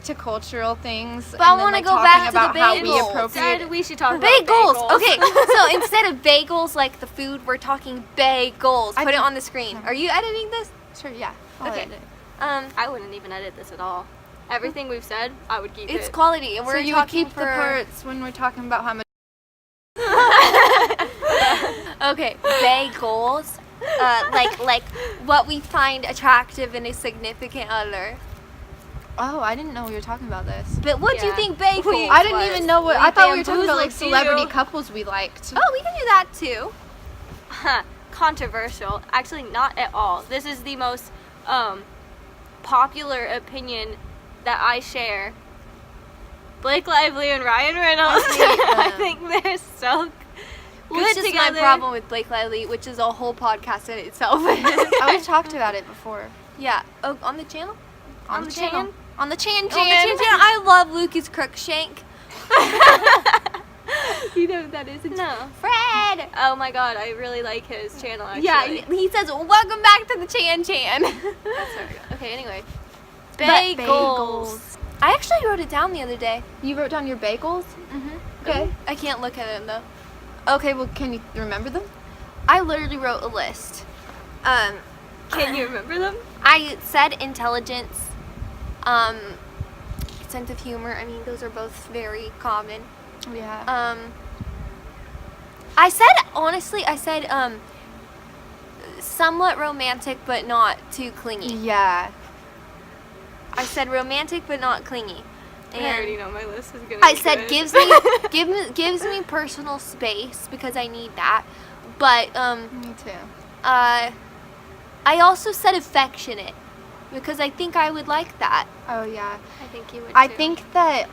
[SPEAKER 3] to cultural things.
[SPEAKER 1] But I
[SPEAKER 3] and then,
[SPEAKER 1] wanna
[SPEAKER 3] like,
[SPEAKER 1] go
[SPEAKER 3] talking
[SPEAKER 1] back to
[SPEAKER 3] about
[SPEAKER 1] the
[SPEAKER 3] how we
[SPEAKER 1] bagels.
[SPEAKER 3] appropriate.
[SPEAKER 2] Said we should talk
[SPEAKER 1] Bagels.
[SPEAKER 2] about bagels.
[SPEAKER 1] Okay. So instead of bagels, like the food, we're talking bagels.
[SPEAKER 3] I
[SPEAKER 1] Put it
[SPEAKER 3] think-
[SPEAKER 1] on the screen. Are you editing this?
[SPEAKER 3] Sure, yeah. I'll
[SPEAKER 2] Okay.
[SPEAKER 3] edit it.
[SPEAKER 2] I wouldn't even edit this at all. Everything we've said, I would keep
[SPEAKER 1] It's
[SPEAKER 2] it.
[SPEAKER 1] quality, and we're
[SPEAKER 3] So you would
[SPEAKER 1] talking
[SPEAKER 3] keep
[SPEAKER 1] for
[SPEAKER 3] the parts when we're talking about how much.
[SPEAKER 1] Okay, bagels. Like what we find attractive in a significant other.
[SPEAKER 3] Oh, I didn't know we were talking about this.
[SPEAKER 1] But what do you
[SPEAKER 2] Yeah.
[SPEAKER 1] think bagels?
[SPEAKER 3] I didn't
[SPEAKER 1] was?
[SPEAKER 3] even know what.
[SPEAKER 2] We
[SPEAKER 3] I thought we were talking about like
[SPEAKER 2] bamboozled
[SPEAKER 3] celebrity
[SPEAKER 2] you.
[SPEAKER 3] couples we liked.
[SPEAKER 1] Oh, we can do that too.
[SPEAKER 2] Controversial. Actually, not at all. This is the most popular opinion that I share. Blake Lively and Ryan Reynolds. I think they're so
[SPEAKER 1] Which
[SPEAKER 2] good
[SPEAKER 1] is
[SPEAKER 2] together.
[SPEAKER 1] my problem with Blake Lively, which is a whole podcast in itself.
[SPEAKER 3] Oh, we've talked about it before.
[SPEAKER 1] Yeah. Oh, on the channel?
[SPEAKER 2] On the channel?
[SPEAKER 1] On the Chan
[SPEAKER 2] On the
[SPEAKER 1] Chan.
[SPEAKER 2] Chan.
[SPEAKER 1] I love Lucas Crookshank. You know who that is? It's
[SPEAKER 2] No.
[SPEAKER 1] Fred.
[SPEAKER 2] Oh my god, I really like his channel actually.
[SPEAKER 1] Yeah, he says, "Welcome back to the Chan Chan."
[SPEAKER 2] Okay, anyway.
[SPEAKER 1] But
[SPEAKER 3] bagels.
[SPEAKER 1] I actually wrote it down the other day.
[SPEAKER 3] You wrote down your bagels?
[SPEAKER 1] Mm-hmm.
[SPEAKER 3] Okay.
[SPEAKER 1] I can't look at them though.
[SPEAKER 3] Okay, well, can you remember them?
[SPEAKER 1] I literally wrote a list.
[SPEAKER 2] Can you remember them?
[SPEAKER 1] I said intelligence, sense of humor. I mean, those are both very common.
[SPEAKER 3] Yeah.
[SPEAKER 1] I said somewhat romantic but not too clingy.
[SPEAKER 3] Yeah.
[SPEAKER 1] I said romantic but not clingy.
[SPEAKER 2] I already
[SPEAKER 1] And
[SPEAKER 2] know my list is gonna
[SPEAKER 1] I
[SPEAKER 2] be
[SPEAKER 1] said
[SPEAKER 2] good.
[SPEAKER 1] gives me personal space because I need that. But
[SPEAKER 3] Me too.
[SPEAKER 1] I also said affectionate because I think I would like that.
[SPEAKER 3] Oh yeah.
[SPEAKER 2] I think you would
[SPEAKER 3] I
[SPEAKER 2] too.
[SPEAKER 3] think that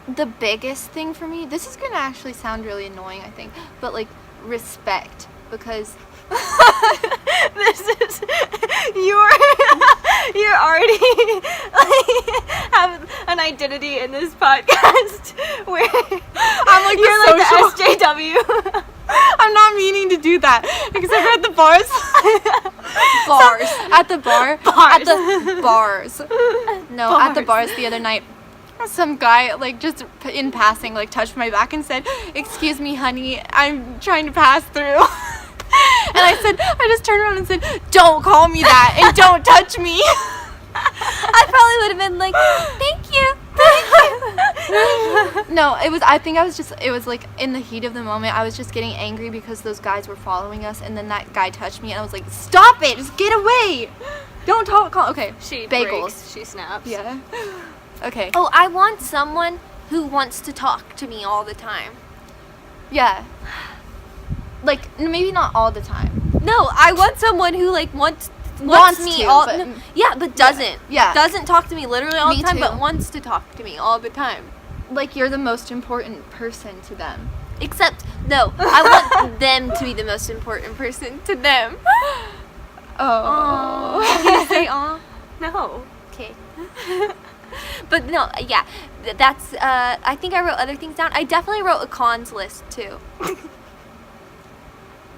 [SPEAKER 3] the biggest thing for me, this is gonna actually sound really annoying, I think, but like respect, because
[SPEAKER 2] this is you're already like have an identity in this podcast where
[SPEAKER 3] I'm like
[SPEAKER 2] you're like the SJW.
[SPEAKER 3] I'm not meaning to do that because I read the bars.
[SPEAKER 1] Bars.
[SPEAKER 3] At the bar.
[SPEAKER 2] Bars.
[SPEAKER 3] At the bars. No, at the bars the other night. Some guy, like, just in passing, like, touched my back and said, "Excuse me, honey, I'm trying to pass through." And I just turned around and said, "Don't call me that and don't touch me."
[SPEAKER 1] I probably would have been like, thank you.
[SPEAKER 3] No, it was like in the heat of the moment, I was just getting angry because those guys were following us, and then that guy touched me, and I was like, "Stop it, just get away. Don't call." Okay,
[SPEAKER 2] She
[SPEAKER 3] bagels.
[SPEAKER 2] breaks, she snaps.
[SPEAKER 3] Yeah. Okay.
[SPEAKER 1] Oh, I want someone who wants to talk to me all the time.
[SPEAKER 3] Yeah. Like, maybe not all the time.
[SPEAKER 1] No, I want someone who like wants
[SPEAKER 3] Wants
[SPEAKER 1] me
[SPEAKER 3] to,
[SPEAKER 1] all.
[SPEAKER 3] but-
[SPEAKER 1] no, yeah, but doesn't.
[SPEAKER 3] Yeah.
[SPEAKER 1] Doesn't talk to me literally all
[SPEAKER 3] Me
[SPEAKER 1] the time,
[SPEAKER 3] too.
[SPEAKER 1] but wants to talk to me all the time.
[SPEAKER 3] Like, you're the most important person to them.
[SPEAKER 1] Except, no, I want them to be the most important person to them.
[SPEAKER 3] Oh.
[SPEAKER 1] Can you say aw?
[SPEAKER 2] No.
[SPEAKER 1] Okay. But no, yeah, that's, I think I wrote other things down. I definitely wrote a cons list too.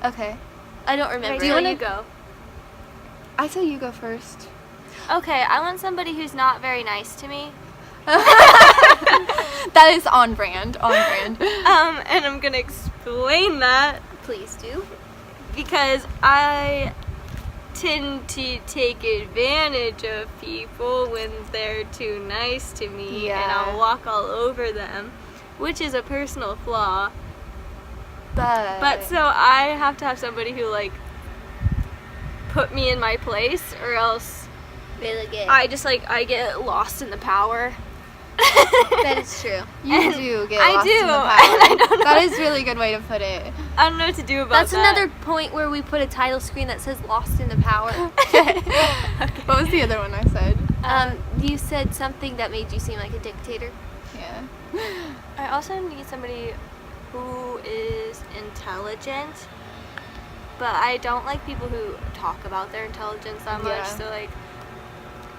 [SPEAKER 3] Okay.
[SPEAKER 1] I don't remember.
[SPEAKER 2] Do you want to go?
[SPEAKER 3] I say you go first.
[SPEAKER 2] Okay, I want somebody who's not very nice to me.
[SPEAKER 3] That is on brand. On brand.
[SPEAKER 2] And I'm gonna explain that
[SPEAKER 1] Please do.
[SPEAKER 2] because I tend to take advantage of people when they're too nice to me, and
[SPEAKER 3] Yeah.
[SPEAKER 2] I'll walk all over them, which is a personal flaw. But so I have to have somebody who like put me in my place, or else
[SPEAKER 1] Really good.
[SPEAKER 2] I get lost in the power.
[SPEAKER 1] That is true.
[SPEAKER 3] you do get
[SPEAKER 2] I
[SPEAKER 3] lost
[SPEAKER 2] do,
[SPEAKER 3] in the
[SPEAKER 2] and
[SPEAKER 3] power.
[SPEAKER 2] I don't know.
[SPEAKER 3] That is a really good way to put it.
[SPEAKER 2] I don't know what to do about
[SPEAKER 1] That's
[SPEAKER 2] that.
[SPEAKER 1] another point where we put a title screen that says "Lost in the Power."
[SPEAKER 3] What was the other one I said?
[SPEAKER 1] You said something that made you seem like a dictator.
[SPEAKER 3] Yeah.
[SPEAKER 2] I also need somebody who is intelligent, but I don't like people who talk about their intelligence that much.
[SPEAKER 3] Yeah.
[SPEAKER 2] So like,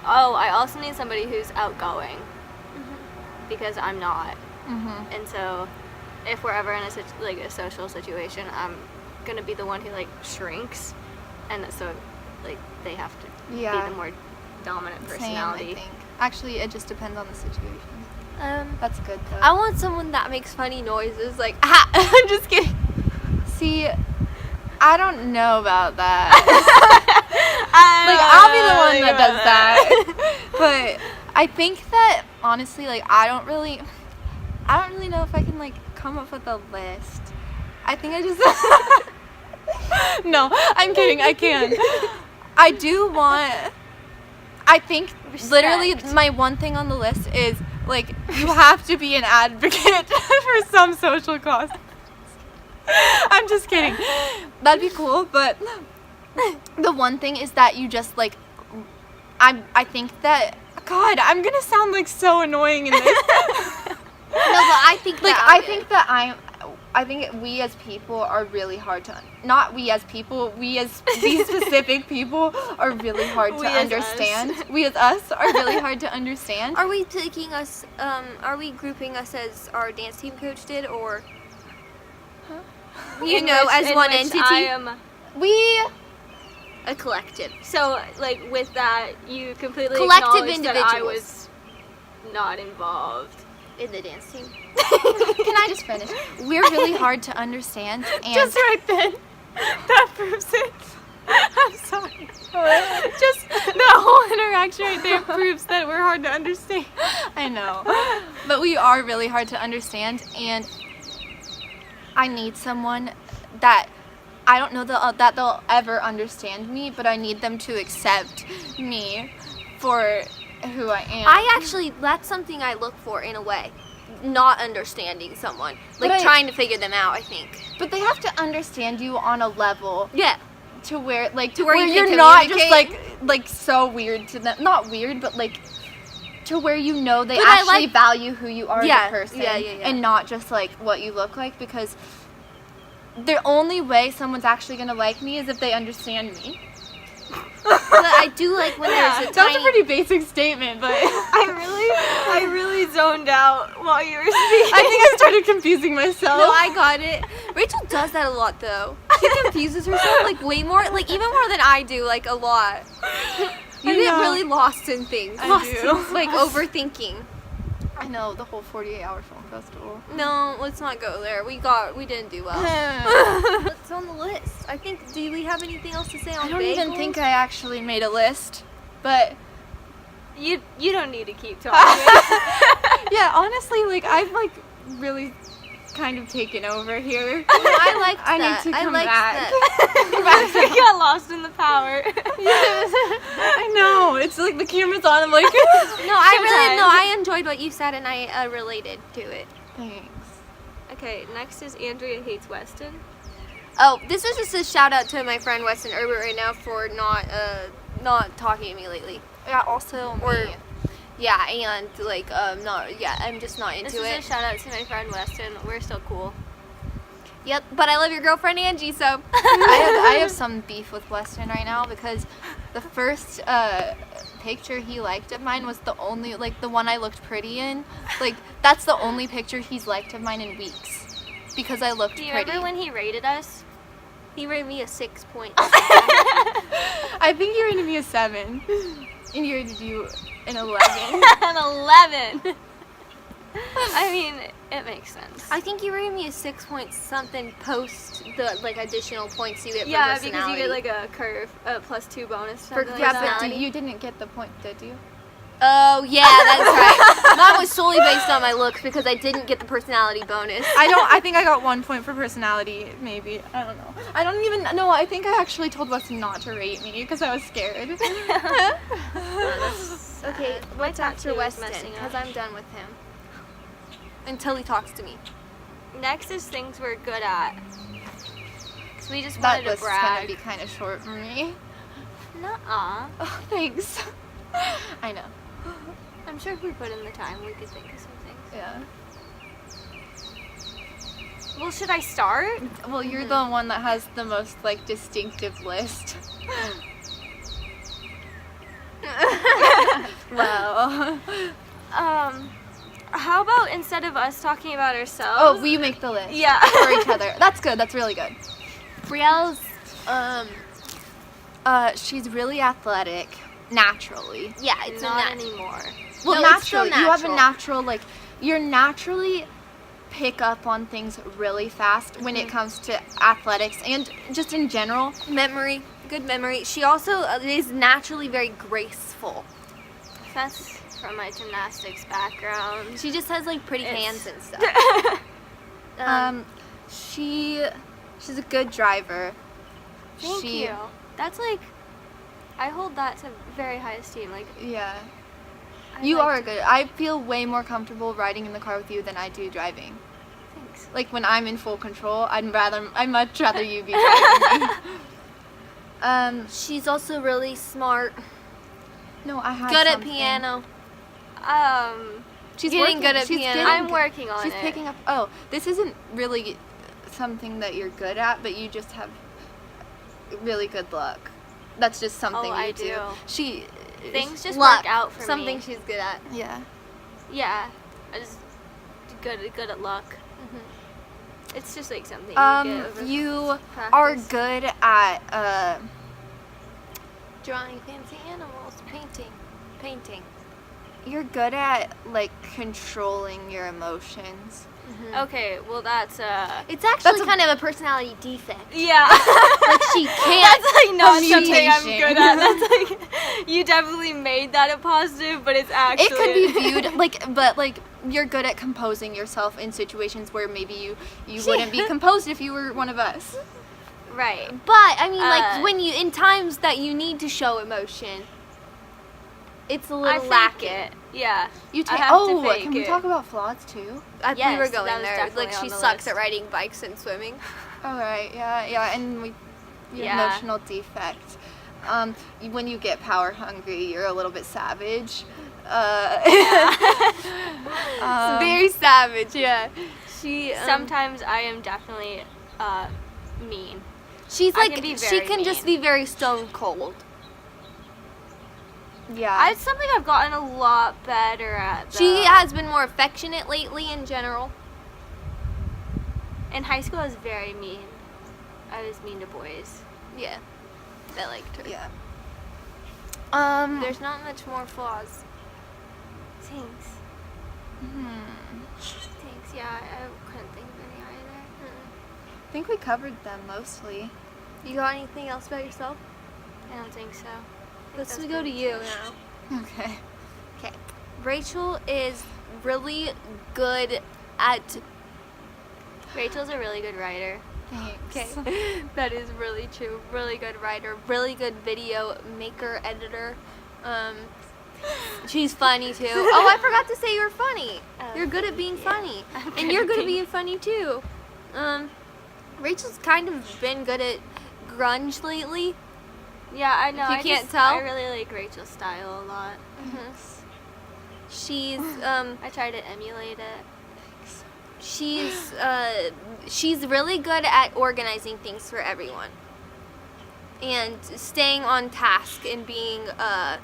[SPEAKER 2] Oh, I also need somebody who's outgoing. Because I'm not.
[SPEAKER 3] Mm-hmm.
[SPEAKER 2] And so, if we're ever in a social situation, I'm gonna be the one who like shrinks, and so like they have to be the more dominant personality.
[SPEAKER 3] Same, I think. Actually, it just depends on the situation. That's good though.
[SPEAKER 1] I want someone that makes funny noises, like ah. I'm just kidding.
[SPEAKER 3] See, I don't know about that. I'll be the one that does that. But I think that honestly, like I don't really know if I can like come up with a list. I think I just No, I'm kidding. I can. I do want. I think literally my one thing on the list is like you have to be an advocate for some social cause. I'm just kidding. That'd be cool, but the one thing is that you just like I think that God, I'm gonna sound like so annoying in this.
[SPEAKER 1] No, but I think
[SPEAKER 3] like
[SPEAKER 1] that
[SPEAKER 3] I think we as people are really hard to not we as people, we as these specific people are really hard to understand. We as us are really hard to understand.
[SPEAKER 1] Are we taking us are we grouping us as our dance team coach did, or as one entity?
[SPEAKER 3] We
[SPEAKER 1] a collective.
[SPEAKER 2] So like with that, you completely
[SPEAKER 1] Collective
[SPEAKER 2] acknowledge that I
[SPEAKER 1] individuals.
[SPEAKER 2] was not involved.
[SPEAKER 1] In the dance team.
[SPEAKER 3] Can I just finish? We're really hard to understand, and
[SPEAKER 1] Just right then. That proves it. I'm sorry. Just the whole interaction right there proves that we're hard to understand.
[SPEAKER 3] I know, but we are really hard to understand, and I need someone that I don't know that they'll ever understand me, but I need them to accept me for who I am.
[SPEAKER 1] That's something I look for in a way. Not understanding someone. Like
[SPEAKER 3] But
[SPEAKER 1] trying to figure them out, I think.
[SPEAKER 3] But they have to understand you on a level
[SPEAKER 1] Yeah.
[SPEAKER 3] to where
[SPEAKER 1] where
[SPEAKER 3] you're
[SPEAKER 1] you can
[SPEAKER 3] not just
[SPEAKER 1] communicate.
[SPEAKER 3] like so weird to them. Not weird, but like to where you know they
[SPEAKER 1] But I
[SPEAKER 3] actually
[SPEAKER 1] like-
[SPEAKER 3] value who you are
[SPEAKER 1] Yeah,
[SPEAKER 3] as a person,
[SPEAKER 1] yeah.
[SPEAKER 3] and not just like what you look like, because the only way someone's actually gonna like me is if they understand me.
[SPEAKER 1] But I do like when there's a
[SPEAKER 3] That's
[SPEAKER 1] tiny...
[SPEAKER 3] a pretty basic statement, but
[SPEAKER 2] I really zoned out while you were speaking.
[SPEAKER 3] I think I started confusing myself.
[SPEAKER 1] No, I got it. Rachel does that a lot, though. She confuses herself, like, way more, like, even more than I do, like, a lot. You get
[SPEAKER 3] know.
[SPEAKER 1] really lost in things.
[SPEAKER 3] I do.
[SPEAKER 1] Like, overthinking.
[SPEAKER 3] I know, the whole 48-hour film festival.
[SPEAKER 1] No, let's not go there. We didn't do well. What's on the list? I think, do we have anything else to say on
[SPEAKER 3] I don't
[SPEAKER 1] bagels?
[SPEAKER 3] even think I actually made a list, but
[SPEAKER 2] You don't need to keep talking.
[SPEAKER 3] yeah, honestly, like I've like really kind of taken over here.
[SPEAKER 1] I liked
[SPEAKER 3] I
[SPEAKER 1] that.
[SPEAKER 3] need to
[SPEAKER 1] I
[SPEAKER 3] come
[SPEAKER 1] liked
[SPEAKER 3] back.
[SPEAKER 2] I got lost in the power.
[SPEAKER 3] I know. It's like the camera's on. I'm like,
[SPEAKER 1] No,
[SPEAKER 2] Sometimes.
[SPEAKER 1] I enjoyed what you said and I related to it.
[SPEAKER 3] thanks.
[SPEAKER 2] Okay, next is Andrea Hates Weston.
[SPEAKER 1] Oh, this is just a shout out to my friend Weston Herbert right now for not talking to me lately.
[SPEAKER 3] Yeah. Also, me.
[SPEAKER 1] Yeah, and like I'm just not into
[SPEAKER 2] This is
[SPEAKER 1] it.
[SPEAKER 2] a shout out to my friend Weston. We're still cool.
[SPEAKER 1] Yep, but I love your girlfriend Angie, so
[SPEAKER 3] I have some beef with Weston right now because the first picture he liked of mine was the only, like, the one I looked pretty in. Like, that's the only picture he's liked of mine in weeks because I looked
[SPEAKER 2] Do you
[SPEAKER 3] pretty.
[SPEAKER 2] remember when he rated us?
[SPEAKER 1] he rated me a 6 point.
[SPEAKER 3] I think you rated me a 7, and you rated you an 11.
[SPEAKER 2] An 11. I mean, it makes sense.
[SPEAKER 1] I think you rated me a 6 point something post the like additional points you get for
[SPEAKER 2] Yeah,
[SPEAKER 1] personality.
[SPEAKER 2] because you get like a curve, a +2 bonus.
[SPEAKER 1] For-
[SPEAKER 2] something like
[SPEAKER 3] Yeah,
[SPEAKER 2] that.
[SPEAKER 3] but you didn't get the point, did you?
[SPEAKER 1] Oh yeah, that's right. Mine was solely based on my looks because I didn't get the personality bonus.
[SPEAKER 3] I think I got 1 point for personality, maybe. I don't know. I don't even know. I think I actually told Weston not to rate me because I was scared.
[SPEAKER 1] Okay,
[SPEAKER 2] My
[SPEAKER 1] what's after
[SPEAKER 2] tattoo is
[SPEAKER 1] Weston?
[SPEAKER 2] messing up.
[SPEAKER 1] Because I'm done with him. Until he talks to me.
[SPEAKER 2] Next is things we're good at. So we just
[SPEAKER 3] That
[SPEAKER 2] wanted to
[SPEAKER 3] list's gonna
[SPEAKER 2] brag.
[SPEAKER 3] be kind of short for me.
[SPEAKER 2] Nuh-uh.
[SPEAKER 3] Oh, thanks. I know.
[SPEAKER 2] I'm sure if we put in the time, we could think of some things.
[SPEAKER 3] Yeah.
[SPEAKER 2] Well, should I start?
[SPEAKER 3] Well, you're the one that has the most, like, distinctive list. Well.
[SPEAKER 2] How about instead of us talking about ourselves?
[SPEAKER 3] Oh, we make the list.
[SPEAKER 2] Yeah.
[SPEAKER 3] For each other. That's good. That's really good.
[SPEAKER 1] Brielle's,
[SPEAKER 3] she's really athletic naturally.
[SPEAKER 1] yeah, it's
[SPEAKER 2] not
[SPEAKER 1] a nat-
[SPEAKER 2] anymore.
[SPEAKER 3] Well,
[SPEAKER 1] No, it's still
[SPEAKER 3] naturally, you have a
[SPEAKER 1] natural.
[SPEAKER 3] natural, like, you're naturally pick up on things really fast when it comes to athletics and just in general.
[SPEAKER 1] memory, good memory. She also is naturally very graceful.
[SPEAKER 2] That's from my gymnastics background.
[SPEAKER 1] She just has like pretty
[SPEAKER 2] It's-
[SPEAKER 1] hands and stuff.
[SPEAKER 3] She's a good driver.
[SPEAKER 2] Thank you. That's like, I hold that to very high esteem. Like,
[SPEAKER 3] Yeah.
[SPEAKER 2] I
[SPEAKER 3] You
[SPEAKER 2] like
[SPEAKER 3] are
[SPEAKER 2] to-
[SPEAKER 3] good. I feel way more comfortable riding in the car with you than I do driving.
[SPEAKER 2] Thanks.
[SPEAKER 3] Like when I'm in full control, I'd much rather you be driving me.
[SPEAKER 1] She's also really smart,
[SPEAKER 3] No, I have
[SPEAKER 1] good at
[SPEAKER 3] something.
[SPEAKER 1] piano.
[SPEAKER 3] She's
[SPEAKER 1] Getting
[SPEAKER 3] working-
[SPEAKER 1] good at
[SPEAKER 3] she's
[SPEAKER 1] piano.
[SPEAKER 3] getting
[SPEAKER 2] I'm
[SPEAKER 3] good-
[SPEAKER 2] working on
[SPEAKER 3] She's
[SPEAKER 2] it.
[SPEAKER 3] picking up. Oh, this isn't really something that you're good at, but you just have really good luck. That's just something
[SPEAKER 2] Oh, I
[SPEAKER 3] you do.
[SPEAKER 2] do.
[SPEAKER 3] She
[SPEAKER 2] Things just
[SPEAKER 1] Luck,
[SPEAKER 2] work out for
[SPEAKER 1] something
[SPEAKER 2] me.
[SPEAKER 1] she's good at.
[SPEAKER 3] Yeah.
[SPEAKER 2] Yeah, I just good at luck.
[SPEAKER 1] Mm-hmm.
[SPEAKER 2] It's just like something you get over
[SPEAKER 3] You
[SPEAKER 2] practice.
[SPEAKER 3] are good at
[SPEAKER 1] Drawing fancy animals, painting.
[SPEAKER 3] you're good at like controlling your emotions.
[SPEAKER 2] Okay, well that's
[SPEAKER 1] It's actually
[SPEAKER 3] That's a-
[SPEAKER 1] kind of a personality defect.
[SPEAKER 2] yeah.
[SPEAKER 1] Like she can't.
[SPEAKER 2] That's like not something I'm
[SPEAKER 3] mutation.
[SPEAKER 2] good at. That's like you definitely made that a positive, but it's actually
[SPEAKER 3] It could be viewed but you're good at composing yourself in situations where maybe you wouldn't be composed if you were one of us.
[SPEAKER 2] right.
[SPEAKER 1] But I mean, like
[SPEAKER 2] Uh,
[SPEAKER 1] when you in times that you need to show emotion, it's a
[SPEAKER 2] I
[SPEAKER 1] little
[SPEAKER 2] fake
[SPEAKER 1] lacking.
[SPEAKER 2] it. Yeah.
[SPEAKER 3] You
[SPEAKER 2] I
[SPEAKER 3] take.
[SPEAKER 2] have to
[SPEAKER 3] Oh,
[SPEAKER 2] fake
[SPEAKER 3] can we
[SPEAKER 2] it.
[SPEAKER 3] talk about flaws too?
[SPEAKER 1] We
[SPEAKER 2] Yes,
[SPEAKER 1] were
[SPEAKER 2] that
[SPEAKER 1] going
[SPEAKER 2] was
[SPEAKER 1] there.
[SPEAKER 2] definitely
[SPEAKER 1] Like
[SPEAKER 2] on
[SPEAKER 1] she
[SPEAKER 2] the
[SPEAKER 1] sucks
[SPEAKER 2] list.
[SPEAKER 1] at riding bikes and swimming.
[SPEAKER 3] All right. Yeah, and your
[SPEAKER 2] Yeah.
[SPEAKER 3] emotional defect. When you get power hungry, you're a little bit savage.
[SPEAKER 1] Very savage. Yeah. She
[SPEAKER 2] Sometimes I am definitely mean.
[SPEAKER 1] she's
[SPEAKER 2] I
[SPEAKER 1] like
[SPEAKER 2] can be
[SPEAKER 1] she
[SPEAKER 2] very
[SPEAKER 1] can just
[SPEAKER 2] mean.
[SPEAKER 1] be very stone cold.
[SPEAKER 3] Yeah.
[SPEAKER 2] It's something I've gotten a lot better at.
[SPEAKER 1] She
[SPEAKER 2] though.
[SPEAKER 1] has been more affectionate lately in general.
[SPEAKER 2] In high school, I was very mean. I was mean to boys.
[SPEAKER 1] Yeah. I liked her.
[SPEAKER 3] Yeah.
[SPEAKER 1] There's not much more flaws.
[SPEAKER 2] Thanks. Thanks. Yeah, I couldn't think of any either.
[SPEAKER 3] I think we covered them mostly.
[SPEAKER 1] You got anything else about yourself?
[SPEAKER 2] I don't think so. I think
[SPEAKER 1] Let's
[SPEAKER 2] that's
[SPEAKER 1] go to
[SPEAKER 2] pretty
[SPEAKER 1] you
[SPEAKER 2] much-
[SPEAKER 1] now.
[SPEAKER 3] Okay.
[SPEAKER 1] Okay. Rachel is really good at.
[SPEAKER 2] Rachel's a really good writer.
[SPEAKER 3] Thanks.
[SPEAKER 1] Okay. That is really true. Really good writer. Really good video maker, editor. She's funny too. Oh, I forgot to say you're funny.
[SPEAKER 2] Oh,
[SPEAKER 1] You're good at being
[SPEAKER 2] yeah.
[SPEAKER 1] funny.
[SPEAKER 2] I'm
[SPEAKER 1] And you're good at
[SPEAKER 2] being-
[SPEAKER 1] being funny too. Rachel's kind of been good at grunge lately.
[SPEAKER 2] Yeah, I know.
[SPEAKER 1] If you
[SPEAKER 2] I
[SPEAKER 1] can't
[SPEAKER 2] just,
[SPEAKER 1] tell.
[SPEAKER 2] I really like Rachel's style a lot.
[SPEAKER 1] She's
[SPEAKER 2] I try to emulate it.
[SPEAKER 1] she's really good at organizing things for everyone. And staying on task and being
[SPEAKER 3] Not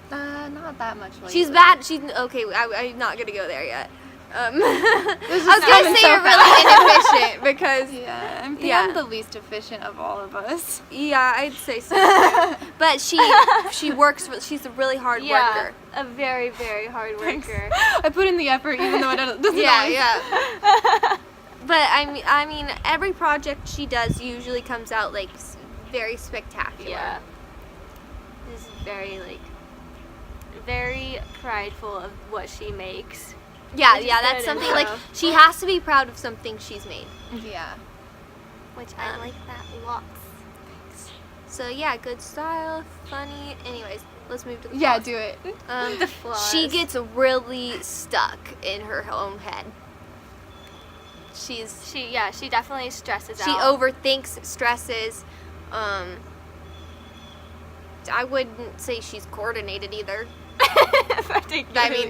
[SPEAKER 3] that much lately.
[SPEAKER 1] she's bad. She's okay. I'm not gonna go there yet. I was
[SPEAKER 3] is
[SPEAKER 1] gonna
[SPEAKER 3] coming
[SPEAKER 1] say
[SPEAKER 3] so
[SPEAKER 1] you're really inefficient because
[SPEAKER 3] Yeah, I'm
[SPEAKER 1] Yeah.
[SPEAKER 3] the least efficient of all of us.
[SPEAKER 1] yeah, I'd say so. Too. But she works. She's a really hard
[SPEAKER 2] Yeah,
[SPEAKER 1] worker.
[SPEAKER 2] a very, very hard worker.
[SPEAKER 3] I put in the effort even though it doesn't
[SPEAKER 1] Yeah,
[SPEAKER 3] always.
[SPEAKER 1] yeah. But I mean, every project she does usually comes out like very spectacular.
[SPEAKER 2] Yeah. This is very prideful of what she makes.
[SPEAKER 1] Yeah,
[SPEAKER 2] Which is
[SPEAKER 1] yeah. That's
[SPEAKER 2] good
[SPEAKER 1] something
[SPEAKER 2] enough.
[SPEAKER 1] like she has to be proud of something she's made.
[SPEAKER 3] Yeah.
[SPEAKER 2] Which I like that lots.
[SPEAKER 1] So yeah, good style, funny. Anyways, let's move to the
[SPEAKER 3] Yeah,
[SPEAKER 1] flaws.
[SPEAKER 3] do it.
[SPEAKER 2] The flaws.
[SPEAKER 1] She gets really stuck in her own head. She
[SPEAKER 2] definitely stresses
[SPEAKER 1] she
[SPEAKER 2] out.
[SPEAKER 1] overthinks, stresses. I wouldn't say she's coordinated either. I mean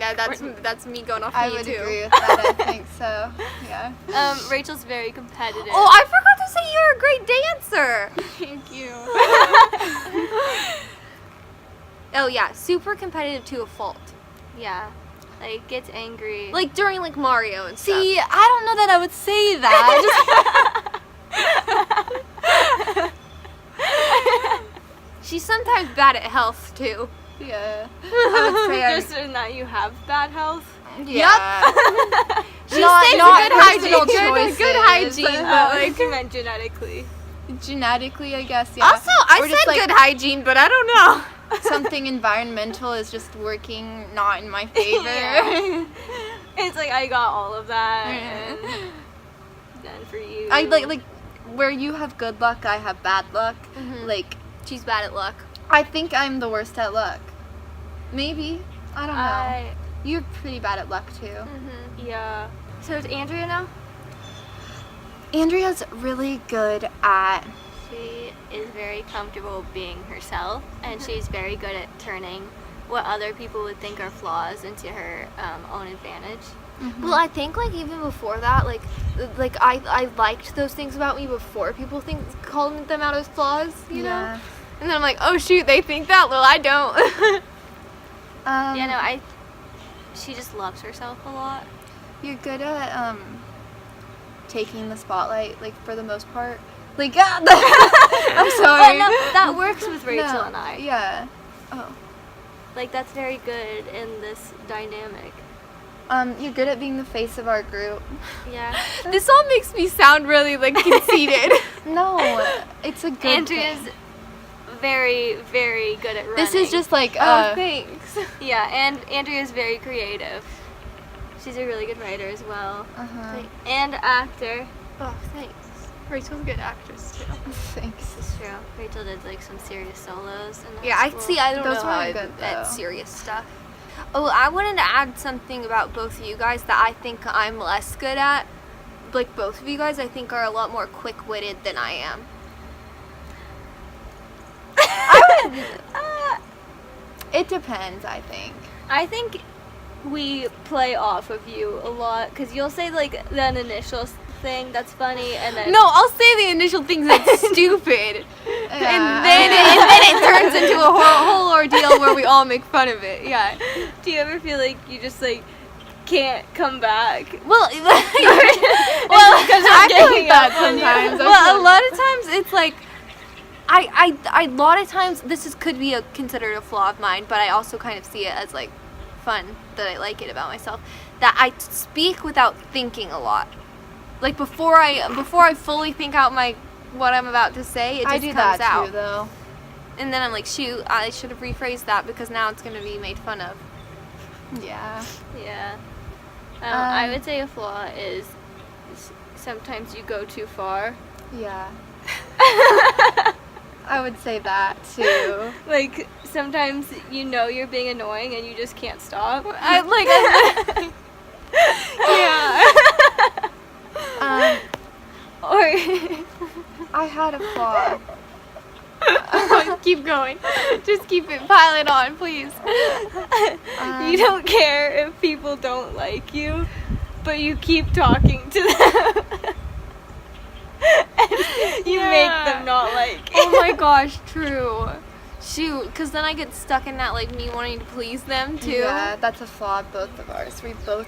[SPEAKER 1] that's me going off
[SPEAKER 3] I
[SPEAKER 1] me
[SPEAKER 3] would
[SPEAKER 1] too.
[SPEAKER 3] agree with that. I think so. Yeah.
[SPEAKER 2] Rachel's very competitive.
[SPEAKER 1] Oh, I forgot to say you're a great dancer.
[SPEAKER 3] Thank you.
[SPEAKER 1] Oh yeah, super competitive to a fault.
[SPEAKER 2] Yeah. Like, gets angry.
[SPEAKER 1] Like during like Mario and stuff.
[SPEAKER 3] See, I don't know that I would say that.
[SPEAKER 1] She's sometimes bad at health too.
[SPEAKER 3] Yeah. I would say I'm...
[SPEAKER 2] Just in that you have bad health.
[SPEAKER 3] Yeah.
[SPEAKER 1] She
[SPEAKER 3] Not-
[SPEAKER 1] stays
[SPEAKER 3] not
[SPEAKER 1] a good hygiene.
[SPEAKER 3] personal
[SPEAKER 1] Good
[SPEAKER 3] choices.
[SPEAKER 1] hygiene,
[SPEAKER 2] Oh,
[SPEAKER 1] but
[SPEAKER 2] like
[SPEAKER 1] like.
[SPEAKER 2] you meant genetically.
[SPEAKER 3] Genetically, I guess, yeah.
[SPEAKER 1] Also, I
[SPEAKER 3] Or just,
[SPEAKER 1] said
[SPEAKER 3] like,
[SPEAKER 1] good hygiene, but I don't know.
[SPEAKER 3] something environmental is just working not in my favor.
[SPEAKER 2] Yeah. It's like I got all of that,
[SPEAKER 3] Yeah.
[SPEAKER 2] and then for you,
[SPEAKER 3] I like where you have good luck, I have bad luck.
[SPEAKER 1] Mhm.
[SPEAKER 3] Like,
[SPEAKER 1] She's bad at luck.
[SPEAKER 3] I think I'm the worst at luck. Maybe. I don't know. You're pretty bad at luck too.
[SPEAKER 1] Mm-hmm.
[SPEAKER 2] Yeah. So it's Andrea now.
[SPEAKER 3] Andrea's really good at
[SPEAKER 2] She is very comfortable being herself, and she's very good at turning what other people would think are flaws into her own advantage.
[SPEAKER 1] Well, I think like even before that, like I liked those things about me before people called them out as flaws, you know. And then I'm like, oh shoot, they think that. Well, I don't.
[SPEAKER 2] Yeah, no, she just loves herself a lot.
[SPEAKER 3] You're good at taking the spotlight, like for the most part. Like, I'm sorry.
[SPEAKER 2] But no, that works with Rachel
[SPEAKER 3] No,
[SPEAKER 2] and I.
[SPEAKER 3] Yeah. Oh.
[SPEAKER 2] Like, that's very good in this dynamic.
[SPEAKER 3] You're good at being the face of our group.
[SPEAKER 2] Yeah.
[SPEAKER 1] This all makes me sound really like conceited.
[SPEAKER 3] No, it's a good
[SPEAKER 2] Andrea's
[SPEAKER 3] thing.
[SPEAKER 2] very, very good at running.
[SPEAKER 3] This is just like,
[SPEAKER 1] Oh, thanks.
[SPEAKER 2] Yeah, and Andrea's very creative. She's a really good writer as well.
[SPEAKER 3] uh-huh.
[SPEAKER 2] And actor.
[SPEAKER 1] Oh, thanks. Rachel's a good actress too.
[SPEAKER 3] Thanks.
[SPEAKER 2] It's true. Rachel did like some serious solos. In
[SPEAKER 1] Yeah, I
[SPEAKER 2] school.
[SPEAKER 1] see. I don't
[SPEAKER 3] Those
[SPEAKER 1] know how
[SPEAKER 3] weren't
[SPEAKER 1] I'm
[SPEAKER 3] good,
[SPEAKER 1] at
[SPEAKER 3] though.
[SPEAKER 1] serious stuff. Oh, I wanted to add something about both of you guys that I think I'm less good at. Like both of you guys, I think are a lot more quick-witted than I am.
[SPEAKER 3] It depends, I think.
[SPEAKER 2] I think we play off of you a lot because you'll say like an initial thing that's funny, and then
[SPEAKER 1] No, I'll say the initial things that's stupid,
[SPEAKER 3] Yeah.
[SPEAKER 1] and then it turns into a whole ordeal where we all make fun of it. Yeah.
[SPEAKER 2] do you ever feel like you just like can't come back?
[SPEAKER 1] Well,
[SPEAKER 2] Because
[SPEAKER 3] I feel like that sometimes.
[SPEAKER 1] Well, a lot of times it's like, a lot of times could be considered a flaw of mine, but I also kind of see it as like fun that I like it about myself. That I speak without thinking a lot. Like before I fully think out what I'm about to say, it just
[SPEAKER 3] I do
[SPEAKER 1] comes
[SPEAKER 3] that
[SPEAKER 1] out.
[SPEAKER 3] too, though.
[SPEAKER 1] And then I'm like, shoot, I should have rephrased that because now it's gonna be made fun of.
[SPEAKER 3] Yeah.
[SPEAKER 2] Yeah. I would say a flaw is sometimes you go too far.
[SPEAKER 3] Yeah. I would say that too.
[SPEAKER 2] Like sometimes you know you're being annoying and you just can't stop.
[SPEAKER 1] Yeah.
[SPEAKER 2] Or
[SPEAKER 3] I had a flaw.
[SPEAKER 1] Keep going. Just keep it. Pile it on, please.
[SPEAKER 2] you don't care if people don't like you, but you keep talking to them. And you make them not like you.
[SPEAKER 1] Oh my gosh, true. Shoot, because then I get stuck in that, like, me wanting to please them, too.
[SPEAKER 3] Yeah, that's a flaw of both of ours. We both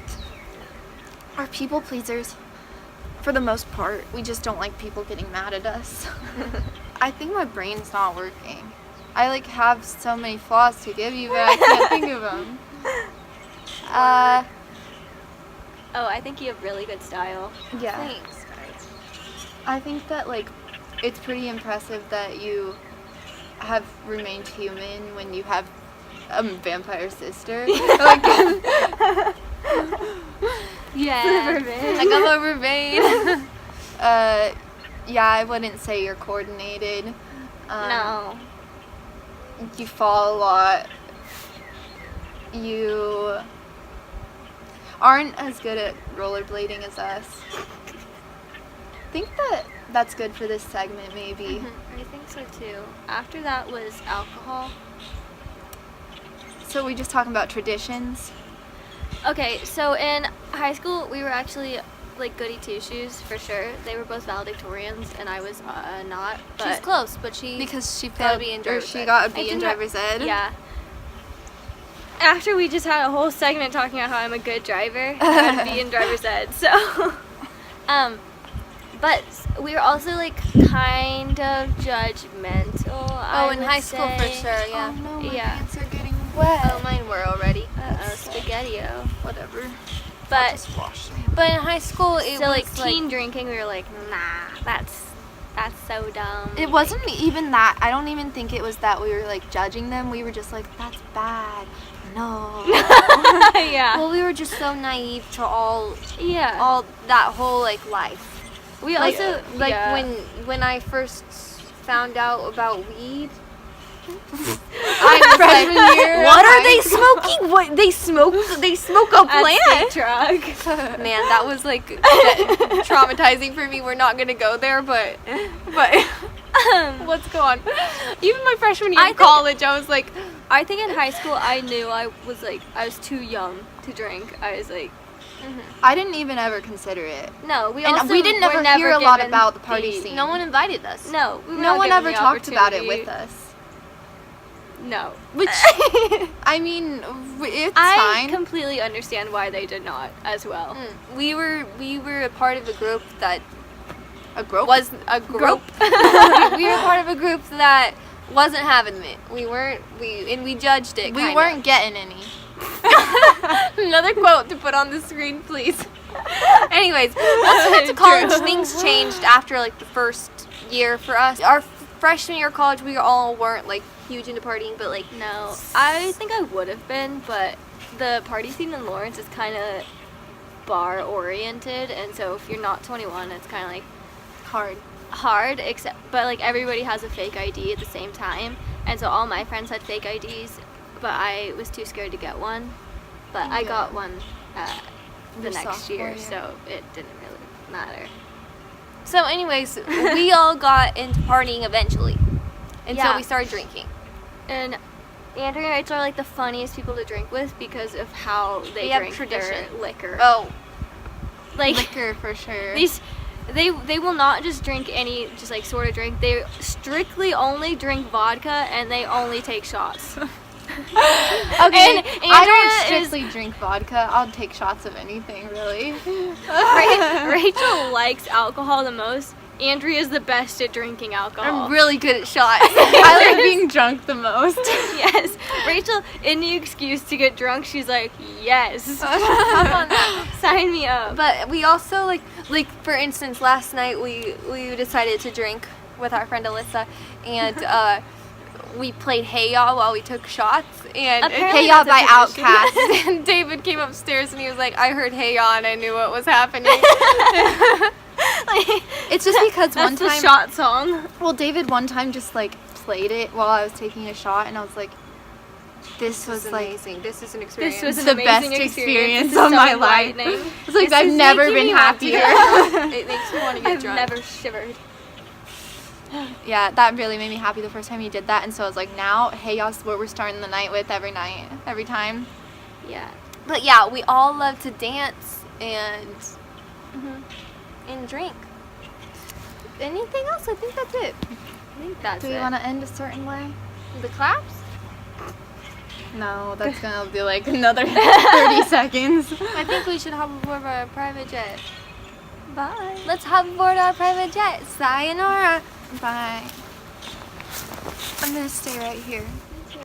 [SPEAKER 3] are people pleasers. For the most part, we just don't like people getting mad at us. I think my brain's not working. I like have so many flaws to give you, but I can't think of them.
[SPEAKER 2] Oh, I think you have really good style.
[SPEAKER 3] Yeah.
[SPEAKER 1] Thanks, guys.
[SPEAKER 3] I think that like it's pretty impressive that you have remained human when you have a vampire sister. Like,
[SPEAKER 1] Yeah. Like I'm over vain.
[SPEAKER 3] yeah, I wouldn't say you're coordinated.
[SPEAKER 2] No.
[SPEAKER 3] You fall a lot. You aren't as good at rollerblading as us. I think that's good for this segment, maybe.
[SPEAKER 2] I think so too. After that was alcohol.
[SPEAKER 3] So we just talking about traditions.
[SPEAKER 2] Okay, so in high school we were actually like goody two shoes for sure. They were both valedictorians and I was not. But
[SPEAKER 1] She's close, but she
[SPEAKER 3] Because she
[SPEAKER 1] got a
[SPEAKER 3] failed,
[SPEAKER 1] B in
[SPEAKER 3] or
[SPEAKER 1] driver's
[SPEAKER 3] she
[SPEAKER 1] ed.
[SPEAKER 3] got a
[SPEAKER 2] I
[SPEAKER 3] B in
[SPEAKER 2] didn't-
[SPEAKER 3] driver's ed.
[SPEAKER 2] Yeah. after we just had a whole segment talking about how I'm a good driver, I would be in driver's ed. So, but we were also like kind of judgmental.
[SPEAKER 1] Oh, in high school for sure, yeah.
[SPEAKER 3] Oh no, my
[SPEAKER 2] Yeah.
[SPEAKER 3] pants are getting wet.
[SPEAKER 1] Oh, mine were already.
[SPEAKER 2] Spaghetti-o.
[SPEAKER 3] Whatever. I'll
[SPEAKER 2] But
[SPEAKER 3] just wash them.
[SPEAKER 1] But in high school, it
[SPEAKER 2] so
[SPEAKER 1] was
[SPEAKER 2] like teen drinking, we were like, nah, that's so dumb.
[SPEAKER 3] It wasn't even that. I don't even think it was that we were like judging them. We were just like, that's bad. No.
[SPEAKER 2] Yeah.
[SPEAKER 1] Well, we were just so naive to all
[SPEAKER 2] Yeah.
[SPEAKER 1] that whole like life.
[SPEAKER 2] We
[SPEAKER 1] Like,
[SPEAKER 2] also yeah.
[SPEAKER 1] when I first found out about weed,
[SPEAKER 3] I was freshman year.
[SPEAKER 1] what are they smoking? What they smoke a
[SPEAKER 2] At
[SPEAKER 1] plant?
[SPEAKER 2] State Drug.
[SPEAKER 1] Man, that was like traumatizing for me. We're not gonna go there, but what's going on? Even my freshman year of college, I was like,
[SPEAKER 2] I think in high school I knew I was too young to drink. I was like,
[SPEAKER 3] I didn't even ever consider it.
[SPEAKER 2] no, we
[SPEAKER 3] And
[SPEAKER 2] also
[SPEAKER 3] we didn't
[SPEAKER 2] were
[SPEAKER 3] ever
[SPEAKER 2] never
[SPEAKER 3] hear a lot
[SPEAKER 2] given
[SPEAKER 3] about the party scene.
[SPEAKER 1] no one invited us.
[SPEAKER 2] No, we were
[SPEAKER 3] No
[SPEAKER 2] not
[SPEAKER 3] one
[SPEAKER 2] given
[SPEAKER 3] ever
[SPEAKER 2] the
[SPEAKER 3] talked about it
[SPEAKER 2] opportunity.
[SPEAKER 3] with us.
[SPEAKER 2] No.
[SPEAKER 3] Which, I mean, it's
[SPEAKER 2] I
[SPEAKER 3] fine.
[SPEAKER 2] completely understand why they did not as well.
[SPEAKER 1] We were a part of a group that
[SPEAKER 3] A group?
[SPEAKER 1] was a group. We were part of a group that wasn't having it. We judged it.
[SPEAKER 3] We
[SPEAKER 1] kinda.
[SPEAKER 3] weren't getting any.
[SPEAKER 1] Another quote to put on the screen, please. Anyways, once we went to college,
[SPEAKER 2] True.
[SPEAKER 1] things changed after like the first year for us. Our freshman year of college, we all weren't like huge into partying, but like
[SPEAKER 2] No, I think I would have been, but the party scene in Lawrence is kind of bar oriented, and so if you're not 21, it's kind of like hard. But like everybody has a fake ID at the same time, and so all my friends had fake IDs, but I was too scared to get one. But I got one the
[SPEAKER 3] Your
[SPEAKER 2] next
[SPEAKER 3] sophomore
[SPEAKER 2] year,
[SPEAKER 3] year.
[SPEAKER 2] so it didn't really matter.
[SPEAKER 1] So, anyways, we all got into partying eventually, and so
[SPEAKER 2] Yeah.
[SPEAKER 1] we started drinking.
[SPEAKER 2] And Andrew and Rachel are like the funniest people to drink with because of how they
[SPEAKER 1] have
[SPEAKER 2] drink
[SPEAKER 1] tradition.
[SPEAKER 2] their liquor.
[SPEAKER 1] Oh,
[SPEAKER 2] Like
[SPEAKER 3] Liquor for sure.
[SPEAKER 2] they will not just drink any just like sort of drink. They strictly only drink vodka and they only take shots.
[SPEAKER 3] Okay,
[SPEAKER 2] And
[SPEAKER 3] I don't
[SPEAKER 2] Andrea is-
[SPEAKER 3] strictly drink vodka. I'll take shots of anything, really.
[SPEAKER 2] Rachel likes alcohol the most. Andrea is the best at drinking alcohol.
[SPEAKER 1] I'm really good at shots.
[SPEAKER 3] I like being drunk the most.
[SPEAKER 2] Yes. Rachel, any excuse to get drunk, she's like, yes.
[SPEAKER 1] Hop on that.
[SPEAKER 2] Sign me up.
[SPEAKER 1] But we also like for instance, last night we decided to drink with our friend Alyssa, and we played Hey Ya while we took shots. And
[SPEAKER 2] Apparently
[SPEAKER 3] Hey Ya
[SPEAKER 2] that's a
[SPEAKER 3] by
[SPEAKER 2] tradition.
[SPEAKER 3] Outkast.
[SPEAKER 1] and David came upstairs and he was like, I heard Hey Ya and I knew what was happening.
[SPEAKER 2] Like,
[SPEAKER 3] It's just because
[SPEAKER 2] that's
[SPEAKER 3] one
[SPEAKER 2] the
[SPEAKER 3] time,
[SPEAKER 2] shot song.
[SPEAKER 3] well, David one time just like played it while I was taking a shot, and I was like, this was like
[SPEAKER 1] amazing. This is an experience.
[SPEAKER 2] This was
[SPEAKER 3] the
[SPEAKER 2] an
[SPEAKER 3] best
[SPEAKER 2] amazing
[SPEAKER 3] experience
[SPEAKER 2] This is
[SPEAKER 3] of
[SPEAKER 2] so
[SPEAKER 3] my life.
[SPEAKER 2] enlightening.
[SPEAKER 3] It's like
[SPEAKER 2] This
[SPEAKER 3] I've
[SPEAKER 2] is
[SPEAKER 3] never
[SPEAKER 2] making
[SPEAKER 3] been
[SPEAKER 2] me want to
[SPEAKER 3] happier.
[SPEAKER 2] get drunk.
[SPEAKER 1] It makes me want to get
[SPEAKER 2] I've
[SPEAKER 1] drunk.
[SPEAKER 2] never shivered.
[SPEAKER 3] Yeah, that really made me happy the first time he did that, and so I was like, now, Hey Ya's what we're starting the night with every night, every time.
[SPEAKER 2] Yeah.
[SPEAKER 1] But yeah, we all love to dance and drink. Anything else? I think that's it.
[SPEAKER 2] I think that's
[SPEAKER 3] Do we
[SPEAKER 2] it.
[SPEAKER 3] want to end a certain way?
[SPEAKER 1] The claps?
[SPEAKER 3] No, that's gonna be like another 30 seconds.
[SPEAKER 1] I think we should hop aboard our private jet.
[SPEAKER 2] Bye.
[SPEAKER 1] Let's hop aboard our private jet. Sayonara.
[SPEAKER 3] Bye. I'm gonna stay right here.